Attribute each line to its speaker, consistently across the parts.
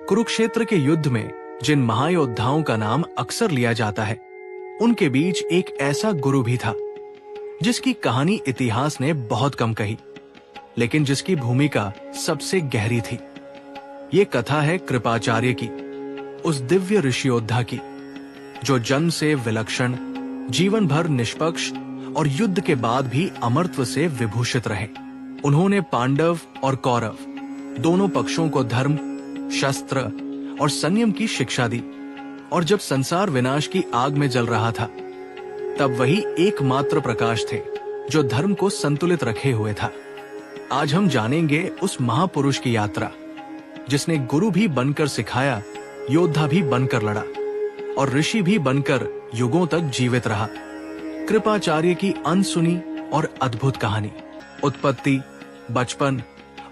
Speaker 1: कुरुक्षेत्र के युद्ध में जिन महायोद्धाओं का नाम अक्सर लिया जाता है, उनके बीच एक ऐसा गुरु भी था जिसकी कहानी इतिहास ने बहुत कम कही, लेकिन जिसकी भूमिका सबसे गहरी थी। ये कथा है कृपाचार्य की, उस दिव्य ऋषि योद्धा की जो जन्म से विलक्षण, जीवन भर निष्पक्ष और युद्ध के बाद भी अमरत्व से विभूषित रहे। उन्होंने पांडव और कौरव दोनों पक्षों को धर्म, शस्त्र और संयम की शिक्षा दी, और जब संसार विनाश की आग में जल रहा था, तब वही एकमात्र प्रकाश थे जो धर्म को संतुलित रखे हुए था। आज हम जानेंगे उस महापुरुष की यात्रा जिसने गुरु भी बनकर सिखाया, योद्धा भी बनकर लड़ा और ऋषि भी बनकर युगों तक जीवित रहा। कृपाचार्य की अनसुनी और अद्भुत कहानी, उत्पत्ति, बचपन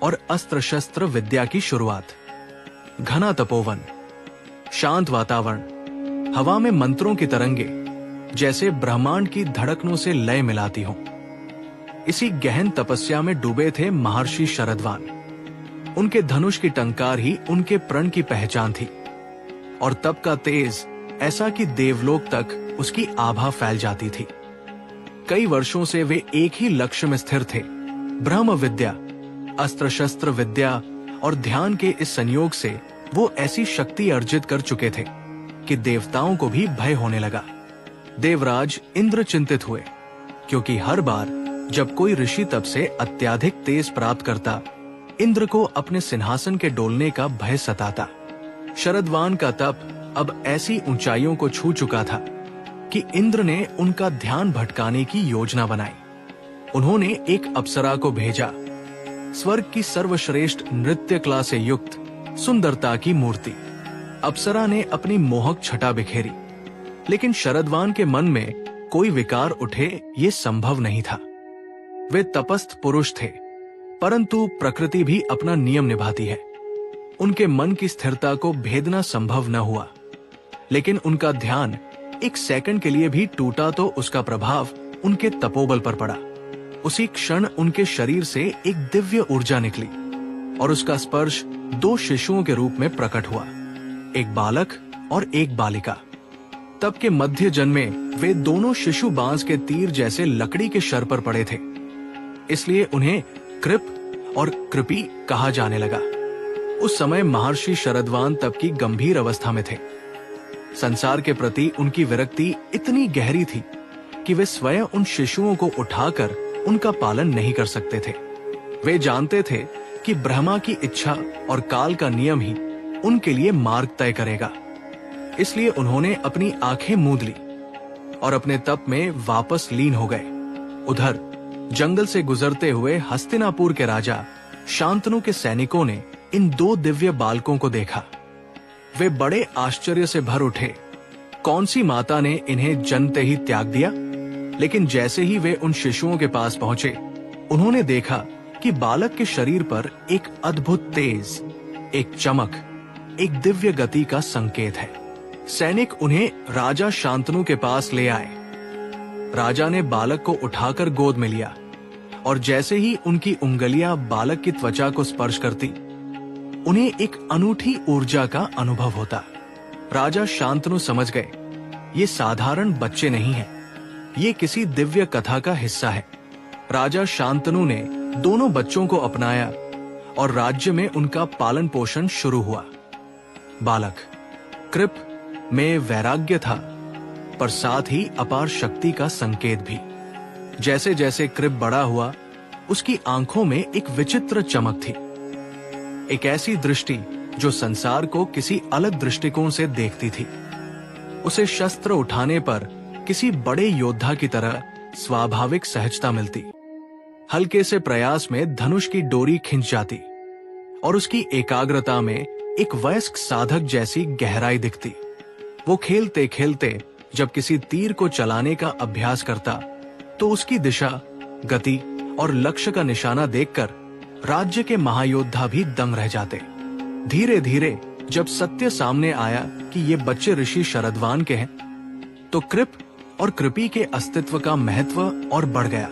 Speaker 1: और अस्त्र शस्त्र विद्या की शुरुआत। घना तपोवन, शांत वातावरण, हवा में मंत्रों की तरंगे जैसे ब्रह्मांड की धड़कनों से लय मिलाती हों। इसी गहन तपस्या में डूबे थे महर्षि शरदवान। उनके धनुष की टंकार ही उनके प्रण की पहचान थी, और तप का तेज ऐसा कि देवलोक तक उसकी आभा फैल जाती थी। कई वर्षों से वे एक ही लक्ष्य में स्थिर थे। ब्रह्म विद्या, अस्त्र शस्त्र विद्या और ध्यान के इस संयोग से वो ऐसी शक्ति अर्जित कर चुके थे कि देवताओं को भी भय होने लगा। देवराज इंद्र चिंतित हुए, क्योंकि हर बार जब कोई ऋषि तप से अत्याधिक तेज प्राप्त करता, इंद्र को अपने सिंहासन के डोलने का भय सताता। शरदवान का तप अब ऐसी ऊंचाइयों को छू चुका था कि इंद्र ने उनका ध्यान भटकाने की योजना बनाई। उन्होंने एक अप्सरा को भेजा, स्वर्ग की सर्वश्रेष्ठ नृत्य कला से युक्त सुंदरता की मूर्ति। अप्सरा ने अपनी मोहक छटा बिखेरी, लेकिन शरदवान के मन में कोई विकार उठे ये संभव नहीं था। वे तपस्थ पुरुष थे, परंतु प्रकृति भी अपना नियम निभाती है। उनके मन की स्थिरता को भेदना संभव न हुआ, लेकिन उनका ध्यान एक सेकंड के लिए भी टूटा तो उसका प्रभाव उनके तपोबल पर पड़ा। उसी क्षण उनके शरीर से एक दिव्य ऊर्जा निकली और उसका स्पर्श दो शिशुओं के रूप में प्रकट हुआ, एक बालक और एक बालिका। तब के मध्य जन्म में वे दोनों शिशु बांस के तीर जैसे लकड़ी के शर पर पड़े थे, इसलिए उन्हें कृप और कृपी कहा जाने लगा। उस समय महर्षि शरदवान तप की गंभीर अवस्था में थे। संसार के प्रति उनकी विरक्ति इतनी गहरी थी कि वे स्वयं उन शिशुओं को उठाकर उनका पालन नहीं कर सकते थे। वे जानते थे कि ब्रह्मा की इच्छा और काल का नियम ही उनके लिए मार्ग तय करेगा। इसलिए उन्होंने अपनी आंखें मूंद ली और अपने तप में वापस लीन हो गए। उधर जंगल से गुजरते हुए हस्तिनापुर के राजा शांतनु के सैनिकों ने इन दो दिव्य बालकों को देखा। वे बड़े आश्चर्य से भर उठे। कौन सी माता ने इन्हें जन्मते ही त्याग दिया? लेकिन जैसे ही वे उन शिशुओं के पास पहुंचे, उन्होंने देखा कि बालक के शरीर पर एक अद्भुत तेज, एक चमक, एक दिव्य गति का संकेत है। सैनिक उन्हें राजा शांतनु के पास ले आए। राजा ने बालक को उठाकर गोद में लिया, और जैसे ही उनकी उंगलियां बालक की त्वचा को स्पर्श करती, उन्हें एक अनूठी ऊर्जा का अनुभव होता। राजा शांतनु समझ गए, ये साधारण बच्चे नहीं हैं, ये किसी दिव्य कथा का हिस्सा है। राजा शांतनु ने दोनों बच्चों को अपनाया और राज्य में उनका पालन पोषण शुरू हुआ। बालक कृप में वैराग्य था, पर साथ ही अपार शक्ति का संकेत भी। जैसे जैसे कृप बड़ा हुआ, उसकी आंखों में एक विचित्र चमक थी, एक ऐसी दृष्टि जो संसार को किसी अलग दृष्टिकोण से देखती थी। उसे शस्त्र उठाने पर किसी बड़े योद्धा की तरह स्वाभाविक सहजता मिलती। हल्के से प्रयास में धनुष की डोरी खिंच जाती और उसकी एकाग्रता में एक वयस्क साधक जैसी गहराई दिखती। वो खेलते खेलते जब किसी तीर को चलाने का अभ्यास करता, तो उसकी दिशा, गति और लक्ष्य का निशाना देखकर राज्य के महायोद्धा भी दंग रह जाते। धीरे धीरे जब सत्य सामने आया कि ये बच्चे ऋषि शरदवान के हैं, तो कृप और कृपी के अस्तित्व का महत्व और बढ़ गया।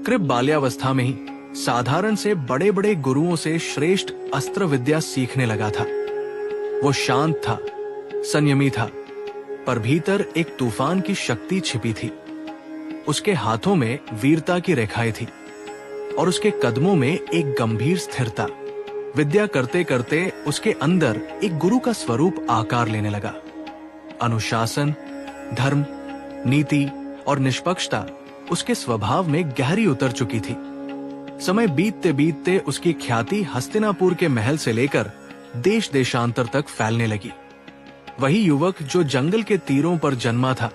Speaker 1: कृप बाल्यावस्था में ही साधारण से बड़े बड़े गुरुओं से श्रेष्ठ अस्त्र विद्या सीखने लगा था। वो शांत था, संयमी था, पर भीतर एक तूफान की शक्ति छिपी थी। उसके हाथों में वीरता की रेखाएं थी और उसके कदमों में एक गंभीर स्थिरता। विद्या करते करते उसके अंदर एक गुरु का स्वरूप आकार लेने लगा। अनुशासन, धर्म, नीति और निष्पक्षता उसके स्वभाव में गहरी उतर चुकी थी। समय बीतते बीतते उसकी ख्याति हस्तिनापुर के महल से लेकर देश देशांतर तक फैलने लगी। वही युवक जो जंगल के तीरों पर जन्मा था,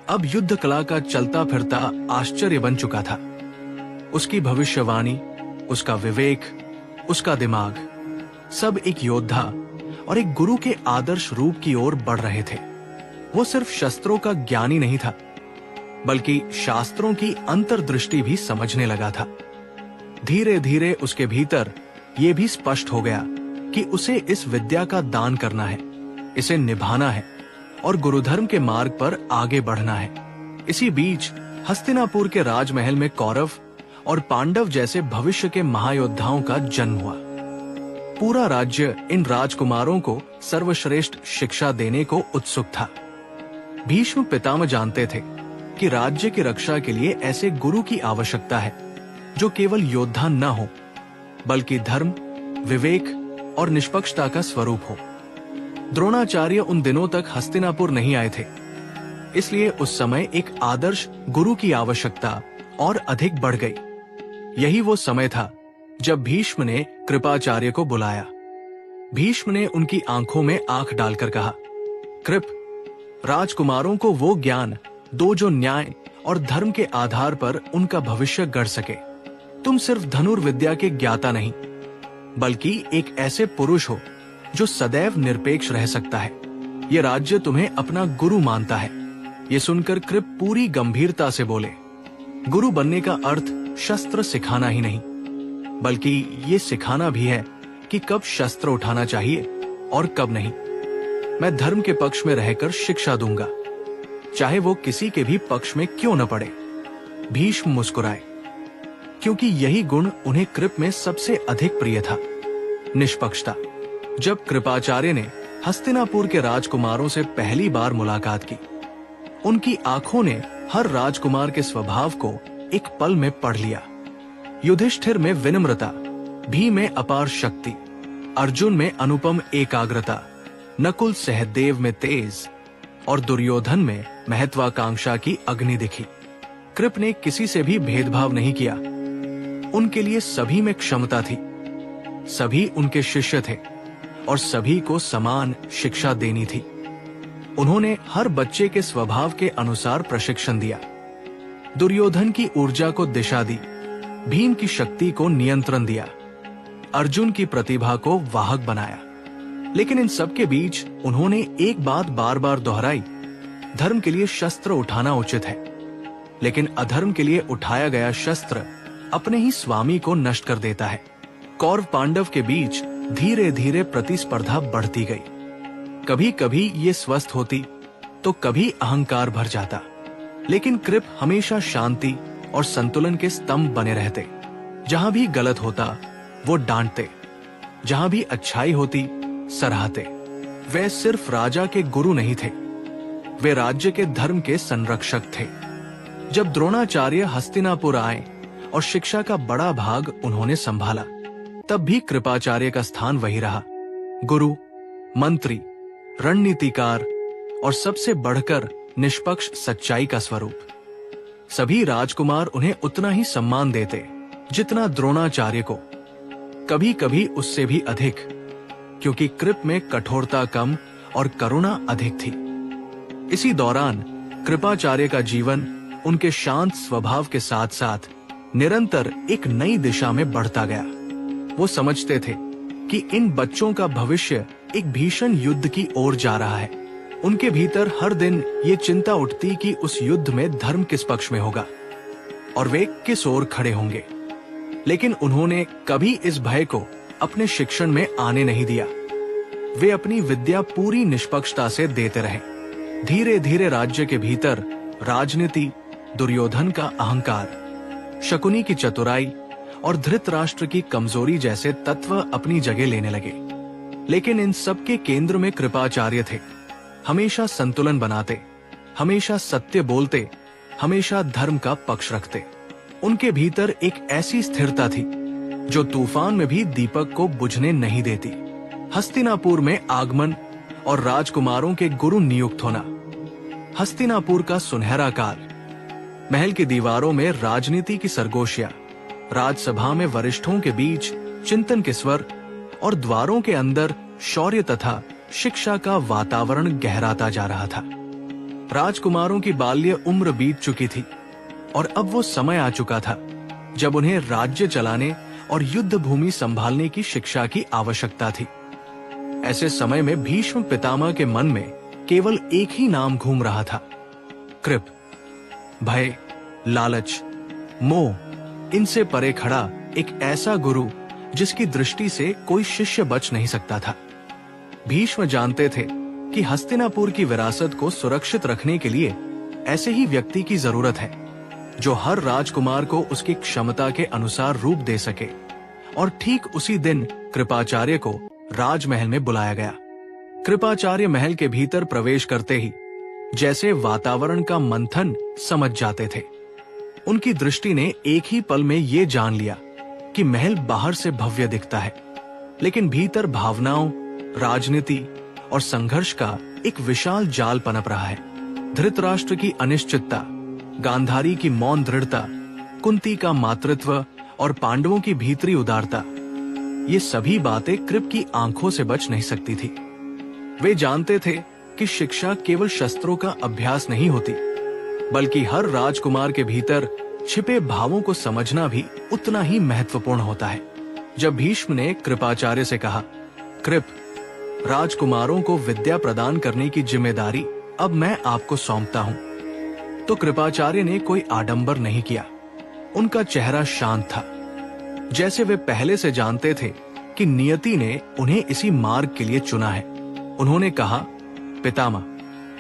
Speaker 1: अब युद्ध कला का चलता फिरता आश्चर्य बन चुका था। उसकी भविष्यवाणी, उसका विवेक, उसका दिमाग, सब एक योद्धा और एक गुरु के आदर्श रूप की ओर बढ़ रहे थे। वो सिर्फ शस्त्रों का ज्ञानी नहीं था, बल्कि शास्त्रों की अंतर्दृष्टि भी समझने लगा था। धीरे धीरे उसके भीतर ये भी स्पष्ट हो गया कि उसे इस विद्या का दान करना है, इसे निभाना है और गुरुधर्म के मार्ग पर आगे बढ़ना है। इसी बीच हस्तिनापुर के राजमहल में कौरव और पांडव जैसे भविष्य के महायोद्धाओं का जन्म हुआ। पूरा राज्य इन राजकुमारों को सर्वश्रेष्ठ शिक्षा देने को उत्सुक था। भीष्म पितामह जानते थे कि राज्य की रक्षा के लिए ऐसे गुरु की आवश्यकता है जो केवल योद्धा न हो, बल्कि धर्म, विवेक और निष्पक्षता का स्वरूप हो। द्रोणाचार्य उन दिनों तक हस्तिनापुर नहीं आए थे, इसलिए उस समय एक आदर्श गुरु की आवश्यकता और अधिक बढ़ गई। यही वो समय था जब भीष्म ने कृपाचार्य को बुलाया। भीष्म ने उनकी आंखों में आंख डालकर कहा, कृप, राजकुमारों को वो ज्ञान दो जो न्याय और धर्म के आधार पर उनका भविष्य गढ़ सके। तुम सिर्फ धनुर्विद्या के ज्ञाता नहीं, बल्कि एक ऐसे पुरुष हो जो सदैव निरपेक्ष रह सकता है। ये राज्य तुम्हें अपना गुरु मानता है। ये सुनकर कृप पूरी गंभीरता से बोले, गुरु बनने का अर्थ शस्त्र सिखाना ही नहीं, बल्कि ये सिखाना भी है कि कब शस्त्र उठाना चाहिए और कब नहीं। मैं धर्म के पक्ष में रहकर शिक्षा दूंगा, चाहे वो किसी के भी पक्ष में क्यों न पड़े। भीष्म मुस्कुराए, क्योंकि यही गुण उन्हें कृप में सबसे अधिक प्रिय था, निष्पक्षता। जब कृपाचार्य ने हस्तिनापुर के राजकुमारों से पहली बार मुलाकात की, उनकी आंखों ने हर राजकुमार के स्वभाव को एक पल में पढ़ लिया। युधिष्ठिर में विनम्रता, भीम में अपार शक्ति, अर्जुन में अनुपम एकाग्रता, नकुल सहदेव में तेज और दुर्योधन में महत्वाकांक्षा की अग्नि दिखी। कृप ने किसी से भी भेदभाव नहीं किया। उनके लिए सभी में क्षमता थी, सभी उनके शिष्य थे और सभी को समान शिक्षा देनी थी। उन्होंने हर बच्चे के स्वभाव के अनुसार प्रशिक्षण दिया। दुर्योधन की ऊर्जा को दिशा दी, भीम की शक्ति को नियंत्रण दिया, अर्जुन की प्रतिभा को वाहक बनाया। लेकिन इन सब के बीच उन्होंने एक बात बार बार दोहराई, धर्म के लिए शस्त्र उठाना उचित है, लेकिन अधर्म के लिए उठाया गया शस्त्र अपने ही स्वामी को नष्ट कर देता है। कौरव पांडव के बीच धीरे धीरे प्रतिस्पर्धा बढ़ती गई। कभी कभी ये स्वस्थ होती तो कभी अहंकार भर जाता, लेकिन कृप हमेशा शांति और संतुलन के स्तंभ बने रहते। जहां भी गलत होता वो डांटते, जहां भी अच्छाई होती सराहते। वे सिर्फ राजा के गुरु नहीं थे, वे राज्य के धर्म के संरक्षक थे। जब द्रोणाचार्य हस्तिनापुर आए और शिक्षा का बड़ा भाग उन्होंने संभाला, तब भी कृपाचार्य का स्थान वही रहा, गुरु, मंत्री, रणनीतिकार और सबसे बढ़कर निष्पक्ष सच्चाई का स्वरूप। सभी राजकुमार उन्हें उतना ही सम्मान देते जितना द्रोणाचार्य को, कभी कभी उससे भी अधिक, क्योंकि कृप में कठोरता कम और करुणा अधिक थी। इसी दौरान कृपाचार्य का जीवन उनके शांत स्वभाव के साथ साथ निरंतर एक नई दिशा में बढ़ता गया। वो समझते थे कि इन बच्चों का भविष्य एक भीषण युद्ध की ओर जा रहा है। उनके भीतर हर दिन ये चिंता उठती कि उस युद्ध में धर्म किस पक्ष में होगा और वे किस ओर खड़े होंगे। लेकिन उन्होंने कभी इस भय को अपने शिक्षण में आने नहीं दिया। वे अपनी विद्या पूरी निष्पक्षता से देते रहे। धीरे धीरे राज्य के भीतर राजनीति, दुर्योधन का अहंकार, शकुनी की चतुराई और धृतराष्ट्र की कमजोरी जैसे तत्व अपनी जगह लेने लगे। लेकिन इन सब के केंद्र में कृपाचार्य थे। हमेशा संतुलन बनाते, हमेशा सत्य बोलते, हमेशा धर्म का पक्ष रखते। उनके भीतर एक ऐसी स्थिरता थी जो तूफान में भी दीपक को बुझने नहीं देती। हस्तिनापुर में आगमन और राजकुमारों के गुरु नियुक्त होना। हस्तिनापुर का सुनहरा काल। महल की दीवारों में राजनीति की सरगोशियां, राजसभा में वरिष्ठों के बीच चिंतन के स्वर और द्वारों के अंदर शौर्य तथा शिक्षा का वातावरण गहराता जा रहा था। राजकुमारों की बाल्य उम्र बीत चुकी थी और अब वो समय आ चुका था जब उन्हें राज्य चलाने और युद्ध भूमि संभालने की शिक्षा की आवश्यकता थी। ऐसे समय में भीष्म पितामह के मन में केवल एक ही नाम घूम रहा था, कृप। भय, लालच, मोह, इनसे परे खड़ा एक ऐसा गुरु जिसकी दृष्टि से कोई शिष्य बच नहीं सकता था। भीष्म जानते थे कि हस्तिनापुर की विरासत को सुरक्षित रखने के लिए ऐसे ही व्यक्ति की जरूरत है जो हर राजकुमार को उसकी क्षमता के अनुसार रूप दे सके। और ठीक उसी दिन कृपाचार्य को राजमहल में बुलाया गया। कृपाचार्य महल के भीतर प्रवेश करते ही जैसे वातावरण का मंथन समझ जाते थे। उनकी दृष्टि ने एक ही पल में ये जान लिया कि महल बाहर से भव्य दिखता है, लेकिन भीतर भावनाओं, राजनीति और संघर्ष का एक विशाल जाल पनप रहा है। धृतराष्ट्र की अनिश्चितता, गांधारी की मौन दृढ़ता, कुंती का मातृत्व और पांडवों की भीतरी उदारता, ये सभी बातें कृप की आंखों से बच नहीं सकती थी। वे जानते थे कि शिक्षा केवल शस्त्रों का अभ्यास नहीं होती, बल्कि हर राजकुमार के भीतर छिपे भावों को समझना भी उतना ही महत्वपूर्ण होता है। जब भीष्म ने कृपाचार्य से कहा, कृप, राजकुमारों को विद्या प्रदान करने की जिम्मेदारी अब मैं आपको सौंपता हूं, तो कृपाचार्य ने कोई आडंबर नहीं किया। उनका चेहरा शांत था, जैसे वे पहले से जानते थे कि नियति ने उन्हें इसी मार्ग के लिए चुना है। उन्होंने कहा, पितामह,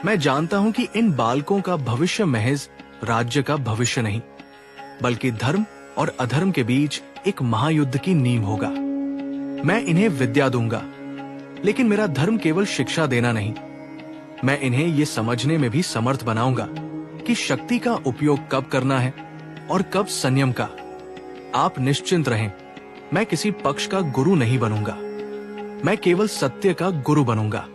Speaker 1: मैं जानता हूं कि इन बालकों का भविष्य महज राज्य का भविष्य नहीं, बल्कि धर्म और अधर्म के बीच एक महायुद्ध की नींव होगा। मैं इन्हें विद्या दूंगा, लेकिन मेरा धर्म केवल शिक्षा देना नहीं, मैं इन्हें ये समझने में भी समर्थ बनाऊंगा कि शक्ति का उपयोग कब करना है और कब संयम का। आप निश्चिंत रहें, मैं किसी पक्ष का गुरु नहीं बनूंगा, मैं केवल सत्य का गुरु बनूंगा।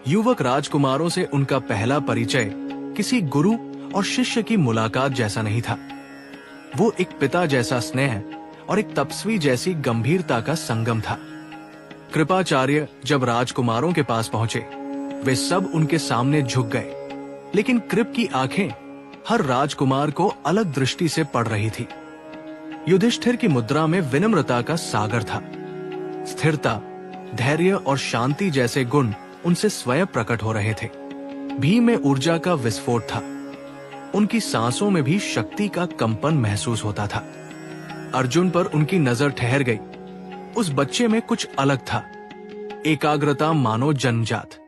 Speaker 1: युवक राजकुमारों से उनका पहला परिचय किसी गुरु और शिष्य की मुलाकात जैसा नहीं था। वो एक पिता जैसा स्नेह और एक तपस्वी जैसी गंभीरता का संगम था। कृपाचार्य जब राजकुमारों के पास पहुंचे, वे सब उनके सामने झुक गए, लेकिन कृप की आंखें हर राजकुमार को अलग दृष्टि से पढ़ रही थी। युधिष्ठिर की मुद्रा में विनम्रता का सागर था। स्थिरता, धैर्य और शांति जैसे गुण उनसे स्वयं प्रकट हो रहे थे। भीम में ऊर्जा का विस्फोट था। उनकी सांसों में भी शक्ति का कंपन महसूस होता था। अर्जुन पर उनकी नजर ठहर गई। उस बच्चे में कुछ अलग था, एकाग्रता मानो जन्मजात।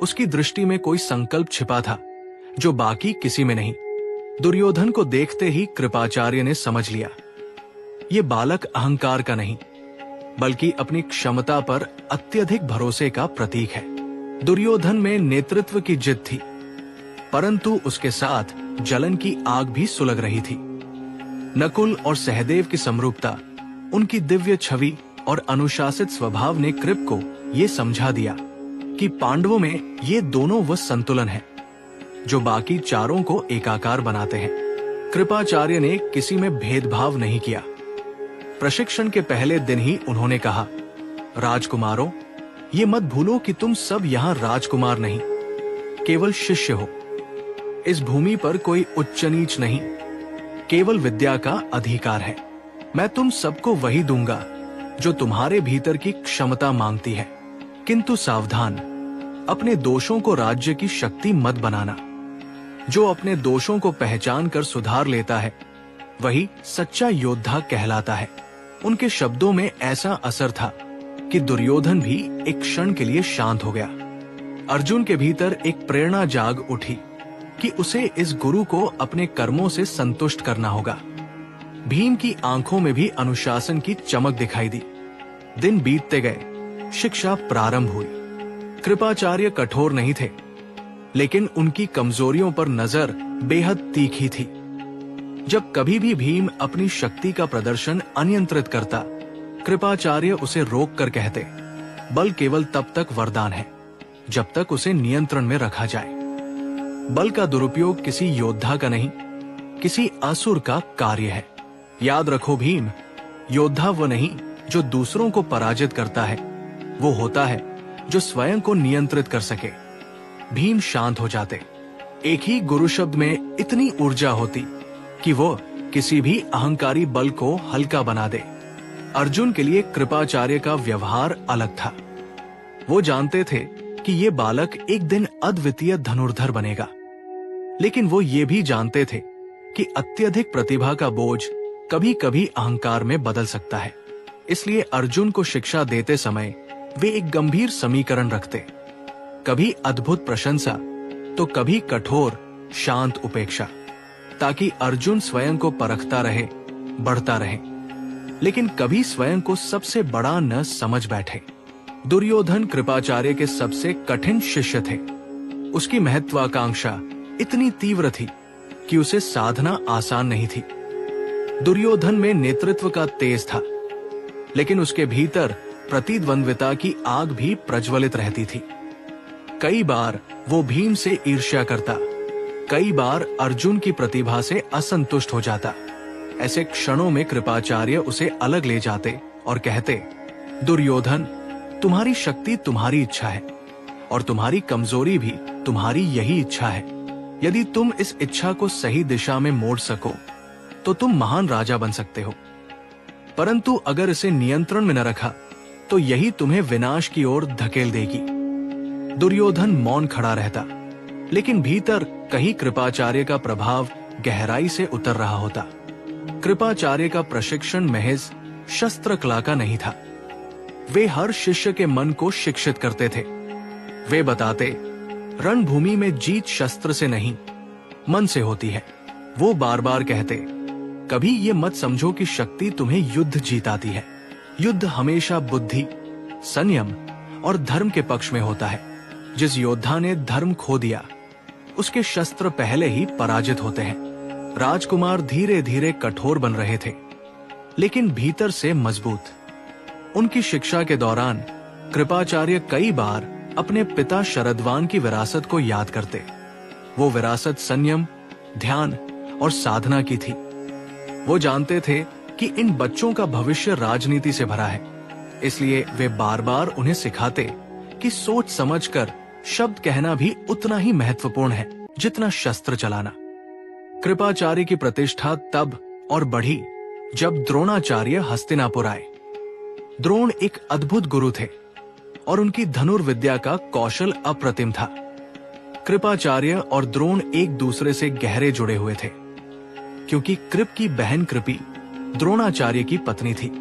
Speaker 1: उसकी दृष्टि में कोई संकल्प छिपा था जो बाकी किसी में नहीं। दुर्योधन को देखते ही कृपाचार्य ने समझ लिया, ये बालक अहंकार का नहीं, बल्कि अपनी क्षमता पर अत्यधिक भरोसे का प्रतीक है। दुर्योधन में नेतृत्व की जिद थी, परंतु उसके साथ जलन की आग भी सुलग रही थी। नकुल और सहदेव की समरूपता, उनकी दिव्य छवि और अनुशासित स्वभाव ने कृप को ये समझा दिया कि पांडवों में ये दोनों वो संतुलन है जो बाकी चारों को एकाकार बनाते हैं। कृपाचार्य ने किसी में भेदभाव नहीं किया। प्रशिक्षण के पहले दिन ही उन्होंने कहा, राजकुमारों, ये मत भूलो कि तुम सब यहाँ राजकुमार नहीं, केवल शिष्य हो। इस भूमि पर कोई उच्च नीच नहीं, केवल विद्या का अधिकार है। मैं तुम सबको वही दूंगा जो तुम्हारे भीतर की क्षमता मांगती है, किंतु सावधान, अपने दोषों को राज्य की शक्ति मत बनाना। जो अपने दोषों को पहचान कर सुधार लेता है, वही सच्चा योद्धा कहलाता है। उनके शब्दों में ऐसा असर था कि दुर्योधन भी एक क्षण के लिए शांत हो गया। अर्जुन के भीतर एक प्रेरणा जाग उठी कि उसे इस गुरु को अपने कर्मों से संतुष्ट करना होगा। भीम की आंखों में भी अनुशासन की चमक दिखाई दी। दिन बीतते गए, शिक्षा प्रारंभ हुई। कृपाचार्य कठोर नहीं थे, लेकिन उनकी कमजोरियों पर नजर बेहद तीखी थी। जब कभी भी भीम अपनी शक्ति का प्रदर्शन अनियंत्रित करता, कृपाचार्य उसे रोक कर कहते, बल केवल तब तक वरदान है जब तक उसे नियंत्रण में रखा जाए। बल का दुरुपयोग किसी योद्धा का नहीं, किसी असुर का कार्य है। याद रखो भीम, योद्धा वो नहीं जो दूसरों को पराजित करता है, वो होता है जो स्वयं को नियंत्रित कर सके। भीम शांत हो जाते। एक ही गुरु शब्द में इतनी ऊर्जा होती कि वो किसी भी अहंकारी बल को हल्का बना दे। अर्जुन के लिए कृपाचार्य का व्यवहार अलग था। वो जानते थे कि ये बालक एक दिन अद्वितीय धनुर्धर बनेगा, लेकिन वो ये भी जानते थे कि अत्यधिक प्रतिभा का बोझ कभी कभी अहंकार में बदल सकता है। इसलिए अर्जुन को शिक्षा देते समय वे एक गंभीर समीकरण रखते, कभी अद्भुत प्रशंसा तो कभी कठोर शांत उपेक्षा, ताकि अर्जुन स्वयं को परखता रहे, बढ़ता रहे, लेकिन कभी स्वयं को सबसे बड़ा न समझ बैठे। दुर्योधन कृपाचार्य के सबसे कठिन शिष्य थे। उसकी महत्वाकांक्षा इतनी तीव्र थी कि उसे साधना आसान नहीं थी। दुर्योधन में नेतृत्व का तेज था, लेकिन उसके भीतर प्रतिद्वंद्विता की आग भी प्रज्वलित रहती थी। कई बार वो भीम से ईर्ष्या करता, कई बार अर्जुन की प्रतिभा से असंतुष्ट हो जाता। ऐसे क्षणों में कृपाचार्य उसे अलग ले जाते और कहते, दुर्योधन, तुम्हारी शक्ति तुम्हारी इच्छा है और तुम्हारी कमजोरी भी तुम्हारी यही इच्छा है। यदि तुम इस इच्छा को सही दिशा में मोड़ सको तो तुम महान राजा बन सकते हो, परंतु अगर इसे नियंत्रण में न रखा तो यही तुम्हें विनाश की ओर धकेल देगी। दुर्योधन मौन खड़ा रहता, लेकिन भीतर कहीं कृपाचार्य का प्रभाव गहराई से उतर रहा होता। कृपाचार्य का प्रशिक्षण महज शस्त्र कला का नहीं था। वे हर शिष्य के मन को शिक्षित करते थे। वे बताते, रणभूमि में जीत शस्त्र से नहीं, मन से होती है। वो बार बार कहते, कभी ये मत समझो कि शक्ति तुम्हें युद्ध जीताती है। युद्ध हमेशा बुद्धि, संयम और धर्म के पक्ष में होता है। जिस योद्धा ने धर्म खो दिया, उसके शस्त्र पहले ही पराजित होते हैं। राजकुमार धीरे धीरे कठोर बन रहे थे, लेकिन भीतर से मजबूत। उनकी शिक्षा के दौरान कृपाचार्य कई बार अपने पिता शरद्वान की विरासत को याद करते। वो विरासत संयम, ध्यान और साधना की थी। वो जानते थे कि इन बच्चों का भविष्य राजनीति से भरा है, इसलिए वे बार बार उन्हें सिखाते कि सोच समझकर शब्द कहना भी उतना ही महत्वपूर्ण है जितना शस्त्र चलाना। कृपाचार्य की प्रतिष्ठा तब और बढ़ी जब द्रोणाचार्य हस्तिनापुर आए। द्रोण एक अद्भुत गुरु थे और उनकी धनुर्विद्या का कौशल अप्रतिम था। कृपाचार्य और द्रोण एक दूसरे से गहरे जुड़े हुए थे, क्योंकि कृप की बहन कृपी द्रोणाचार्य की पत्नी थी।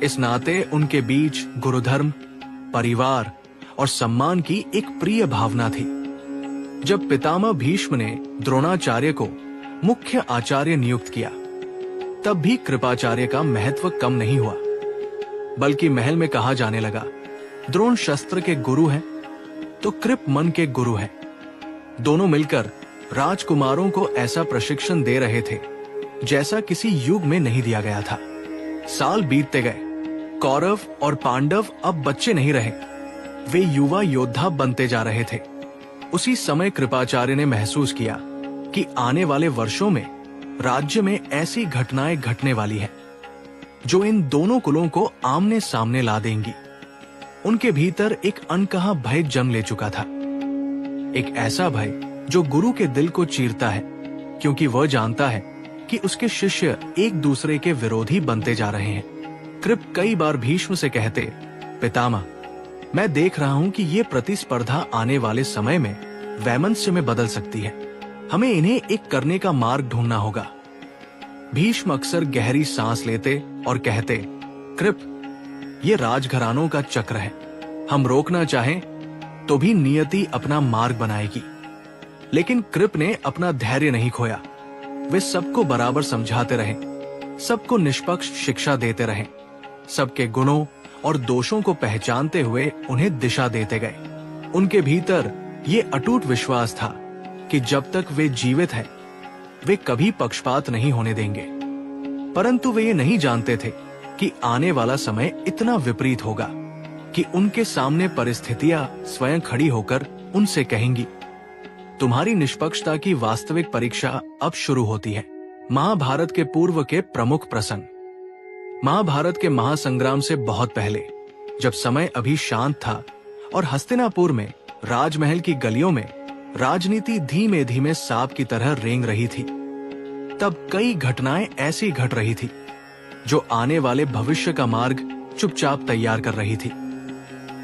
Speaker 1: इस नाते उनके बीच गुरुधर्म, परिवार और सम्मान की एक प्रिय भावना थी। जब पितामह भीष्म ने द्रोणाचार्य को मुख्य आचार्य नियुक्त किया, तब भी कृपाचार्य का महत्व कम नहीं हुआ, बल्कि महल में कहा जाने लगा, द्रोण शस्त्र के गुरु हैं तो कृप मन के गुरु हैं। दोनों मिलकर राजकुमारों को ऐसा प्रशिक्षण दे रहे थे जैसा किसी युग में नहीं दिया गया था। साल बीतते गए। कौरव और पांडव अब बच्चे नहीं रहे, वे युवा योद्धा बनते जा रहे थे। उसी समय कृपाचार्य ने महसूस किया कि आने वाले वर्षों में राज्य में ऐसी घटनाएं घटने वाली हैं जो इन दोनों कुलों को आमने सामने ला देंगी। उनके भीतर एक अनकहा भय जन्म ले चुका था, एक ऐसा भय जो गुरु के दिल को चीरता है, क्योंकि वह जानता है कि उसके शिष्य एक दूसरे के विरोधी बनते जा रहे हैं। कृप कई बार भीष्म से कहते, पितामह, मैं देख रहा हूं कि ये प्रतिस्पर्धा आने वाले समय में वैमनस्य में बदल सकती है। हमें इन्हें एक करने का मार्ग ढूंढना होगा। भीष्म अक्सर गहरी सांस लेते और कहते, कृप, ये राजघरानों का चक्र है। हम रोकना चाहें तो भी नियति अपना मार्ग बनाएगी। लेकिन कृप ने अपना धैर्य नहीं खोया। वे सबको बराबर समझाते रहे, सबको निष्पक्ष शिक्षा देते रहे, सबके गुणों और दोषों को पहचानते हुए उन्हें दिशा देते गए। उनके भीतर ये अटूट विश्वास था कि जब तक वे जीवित हैं, वे कभी पक्षपात नहीं होने देंगे। परंतु वे ये नहीं जानते थे कि आने वाला समय इतना विपरीत होगा कि उनके सामने परिस्थितियां स्वयं खड़ी होकर उनसे कहेंगी, तुम्हारी निष्पक्षता की वास्तविक परीक्षा अब शुरू होती है। महाभारत के पूर्व के प्रमुख प्रसंग। महाभारत के महासंग्राम से बहुत पहले, जब समय अभी शांत था और हस्तिनापुर में राजमहल की गलियों में राजनीति धीमे धीमे सांप की तरह रेंग रही थी, तब कई घटनाएं ऐसी घट रही थी जो आने वाले भविष्य का मार्ग चुपचाप तैयार कर रही थी।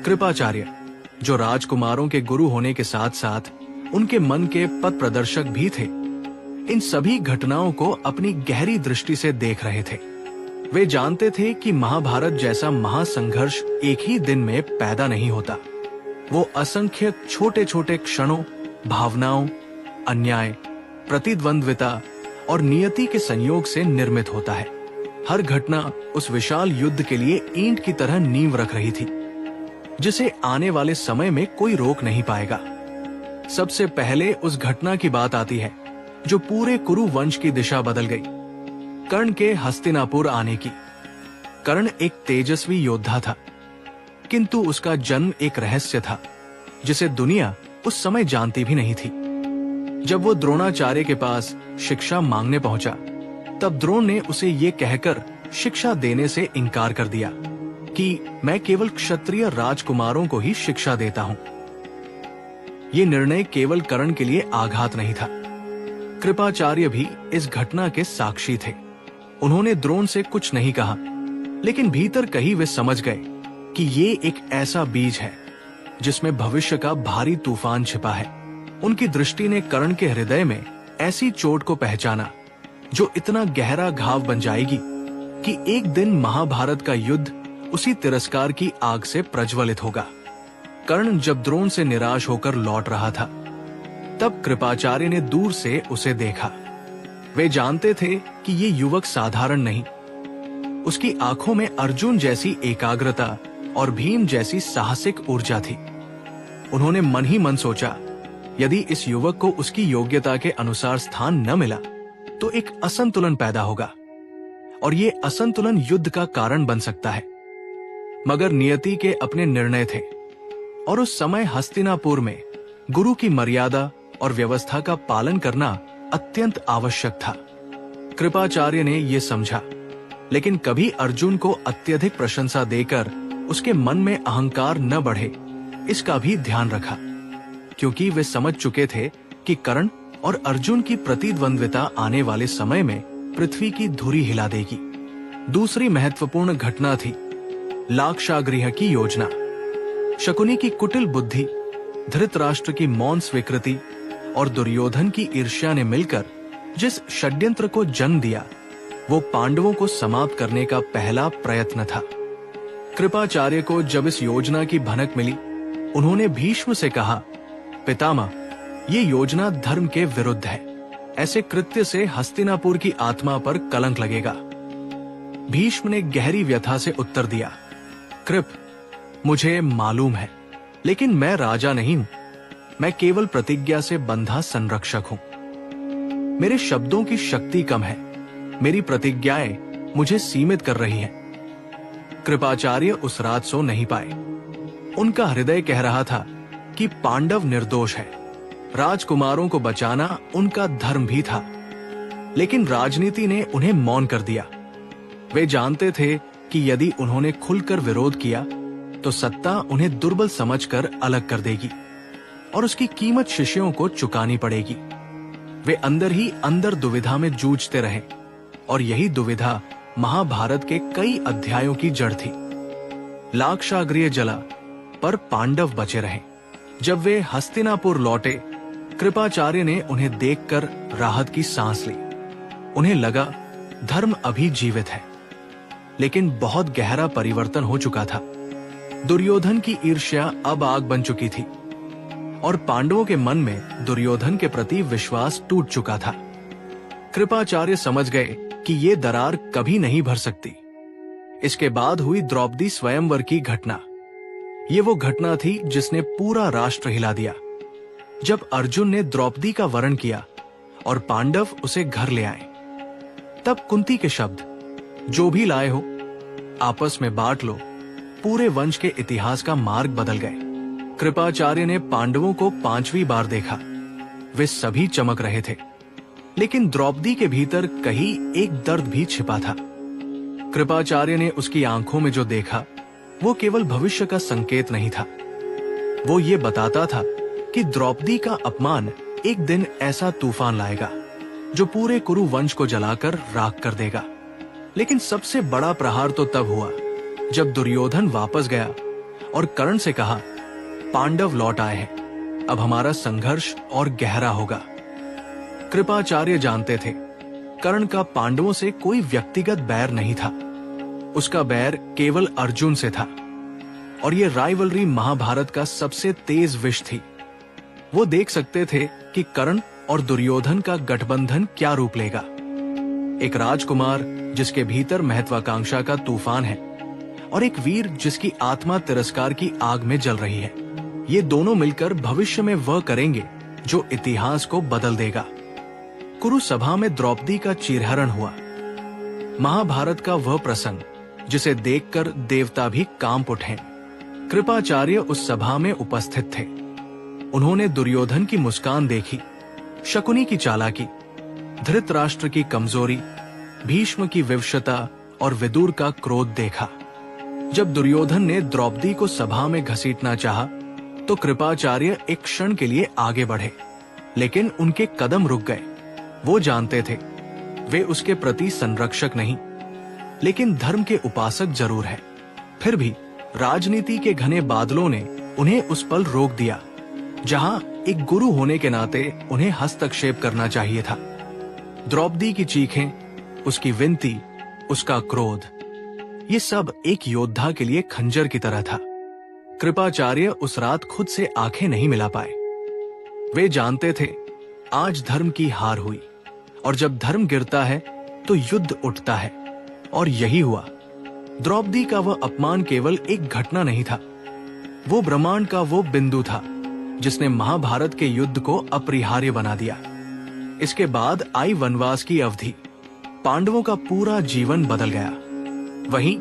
Speaker 1: कृपाचार्य, जो राजकुमारों के गुरु होने के साथ साथ उनके मन के पथ प्रदर्शक भी थे, इन सभी घटनाओं को अपनी गहरी दृष्टि से देख रहे थे। वे जानते थे कि महाभारत जैसा महासंघर्ष एक ही दिन में पैदा नहीं होता। वो असंख्य छोटे छोटे क्षणों, भावनाओं, अन्याय, प्रतिद्वंद्विता और नियति के संयोग से निर्मित होता है। हर घटना उस विशाल युद्ध के लिए ईंट की तरह नींव रख रही थी, जिसे आने वाले समय में कोई रोक नहीं पाएगा। सबसे पहले उस घटना की बात आती है जो पूरे कुरु वंश की दिशा बदल गई, कर्ण के हस्तिनापुर आने की। कर्ण एक तेजस्वी योद्धा था, किंतु उसका जन्म एक रहस्य था जिसे दुनिया उस समय जानती भी नहीं थी। जब वो द्रोणाचार्य के पास शिक्षा मांगने पहुंचा, तब द्रोण ने उसे ये कहकर शिक्षा देने से इनकार कर दिया कि मैं केवल क्षत्रिय राजकुमारों को ही शिक्षा देता हूं। ये निर्णय केवल कर्ण के लिए आघात नहीं था। कृपाचार्य भी इस घटना के साक्षी थे। उन्होंने द्रोण से कुछ नहीं कहा, लेकिन भीतर कहीं वे समझ गए कि ये एक ऐसा बीज है जिसमें भविष्य का भारी तूफान छिपा है। उनकी दृष्टि ने कर्ण के हृदय में ऐसी चोट को पहचाना जो इतना गहरा घाव बन जाएगी कि एक दिन महाभारत का युद्ध उसी तिरस्कार की आग से प्रज्वलित होगा। कर्ण जब द्रोण से निराश होकर लौट रहा था, तब कृपाचार्य ने दूर से उसे देखा। वे जानते थे कि ये युवक साधारण नहीं। उसकी आंखों में अर्जुन जैसी एकाग्रता और भीम जैसी साहसिक ऊर्जा थी। उन्होंने मन ही मन सोचा, यदि इस युवक को उसकी योग्यता के अनुसार स्थान न मिला तो एक असंतुलन पैदा होगा और ये असंतुलन युद्ध का कारण बन सकता है। मगर नियति के अपने निर्णय थे और उस समय हस्तिनापुर में गुरु की मर्यादा और व्यवस्था का पालन करना अत्यंत आवश्यक था। कृपाचार्य ने यह समझा, लेकिन कभी अर्जुन को अत्यधिक प्रशंसा देकर उसके मन में अहंकार न बढ़े, इसका भी ध्यान रखा, क्योंकि वे समझ चुके थे कि कर्ण और अर्जुन की प्रतिद्वंद्विता आने वाले समय में पृथ्वी की धुरी हिला देगी। दूसरी महत्वपूर्ण घटना थी लाक्षागृह की योजना। शकुनी की कुटिल बुद्धि, धृतराष्ट्र की मौन स्वीकृति और दुर्योधन की ईर्ष्या ने मिलकर जिस षड्यंत्र को जन्म दिया, वो पांडवों को समाप्त करने का पहला प्रयत्न था। कृपाचार्य को जब इस योजना की भनक मिली, उन्होंने भीष्म से कहा, पितामह, ये योजना धर्म के विरुद्ध है। ऐसे कृत्य से हस्तिनापुर की आत्मा पर कलंक लगेगा। भीष्म ने गहरी व्यथा से उत्तर दिया, कृप, मुझे मालूम है, लेकिन मैं राजा नहीं हूं। मैं केवल प्रतिज्ञा से बंधा संरक्षक हूं। मेरे शब्दों की शक्ति कम है। मेरी प्रतिज्ञाएं मुझे सीमित कर रही हैं। कृपाचार्य उस रात सो नहीं पाए। उनका हृदय कह रहा था कि पांडव निर्दोष है। राजकुमारों को बचाना उनका धर्म भी था, लेकिन राजनीति ने उन्हें मौन कर दिया। वे जानते थे कि यदि उन्होंने खुलकर विरोध किया तो सत्ता उन्हें दुर्बल समझकर अलग कर देगी और उसकी कीमत शिष्यों को चुकानी पड़ेगी। वे अंदर ही अंदर दुविधा में जूझते रहे और यही दुविधा महाभारत के कई अध्यायों की जड़ थी। लाक्षागृह जला पर पांडव बचे रहे। जब वे हस्तिनापुर लौटे, कृपाचार्य ने उन्हें देखकर राहत की सांस ली। उन्हें लगा धर्म अभी जीवित है, लेकिन बहुत गहरा परिवर्तन हो चुका था। दुर्योधन की ईर्ष्या अब आग बन चुकी थी और पांडवों के मन में दुर्योधन के प्रति विश्वास टूट चुका था। कृपाचार्य समझ गए कि ये दरार कभी नहीं भर सकती। इसके बाद हुई द्रौपदी स्वयंवर की घटना। ये वो घटना थी जिसने पूरा राष्ट्र हिला दिया। जब अर्जुन ने द्रौपदी का वरण किया और पांडव उसे घर ले आए, तब कुंती के शब्द, जो भी लाए हो आपस में बांट लो, पूरे वंश के इतिहास का मार्ग बदल गए। कृपाचार्य ने पांडवों को 5वीं बार देखा। वे सभी चमक रहे थे, लेकिन द्रौपदी के भीतर कहीं एक दर्द भी छिपा था। कृपाचार्य ने उसकी आंखों में जो देखा वो केवल भविष्य का संकेत नहीं था, वो ये बताता था कि द्रौपदी का अपमान एक दिन ऐसा तूफान लाएगा जो पूरे कुरु वंश को जलाकर राख कर देगा। लेकिन सबसे बड़ा प्रहार तो तब हुआ जब दुर्योधन वापस गया और कर्ण से कहा, पांडव लौट आए हैं, अब हमारा संघर्ष और गहरा होगा। कृपाचार्य जानते थे कर्ण का पांडवों से कोई व्यक्तिगत बैर नहीं था, उसका बैर केवल अर्जुन से था। और ये राइवलरी महाभारत का सबसे तेज विष थी। वो देख सकते थे कि कर्ण और दुर्योधन का गठबंधन क्या रूप लेगा। एक राजकुमार जिसके भीतर महत्वाकांक्षा का तूफान है और एक वीर जिसकी आत्मा तिरस्कार की आग में जल रही है। ये दोनों मिलकर भविष्य में वह करेंगे जो इतिहास को बदल देगा। कुरु सभा में द्रौपदी का चीरहरण हुआ। महाभारत का वह प्रसंग जिसे देखकर देवता भी कांप उठे। कृपाचार्य उस सभा में उपस्थित थे। उन्होंने दुर्योधन की मुस्कान देखी, शकुनी की चालाकी, धृतराष्ट्र की कमजोरी, भीष्म की विवशता और विदुर का क्रोध देखा। जब दुर्योधन ने द्रौपदी को सभा में घसीटना चाहा, तो कृपाचार्य एक क्षण के लिए आगे बढ़े, लेकिन उनके कदम रुक गए। वो जानते थे वे उसके प्रति संरक्षक नहीं, लेकिन धर्म के उपासक जरूर है। फिर भी राजनीति के घने बादलों ने उन्हें उस पल रोक दिया जहां एक गुरु होने के नाते उन्हें हस्तक्षेप करना चाहिए था। द्रौपदी की चीखें, उसकी विनती, उसका क्रोध, ये सब एक योद्धा के लिए खंजर की तरह था। कृपाचार्य उस रात खुद से आंखें नहीं मिला पाए। वे जानते थे आज धर्म की हार हुई, और जब धर्म गिरता है तो युद्ध उठता है। और यही हुआ। द्रौपदी का वह अपमान केवल एक घटना नहीं था, वो ब्रह्मांड का वो बिंदु था जिसने महाभारत के युद्ध को अपरिहार्य बना दिया। इसके बाद आई वनवास की अवधि। पांडवों का पूरा जीवन बदल गया। वहीं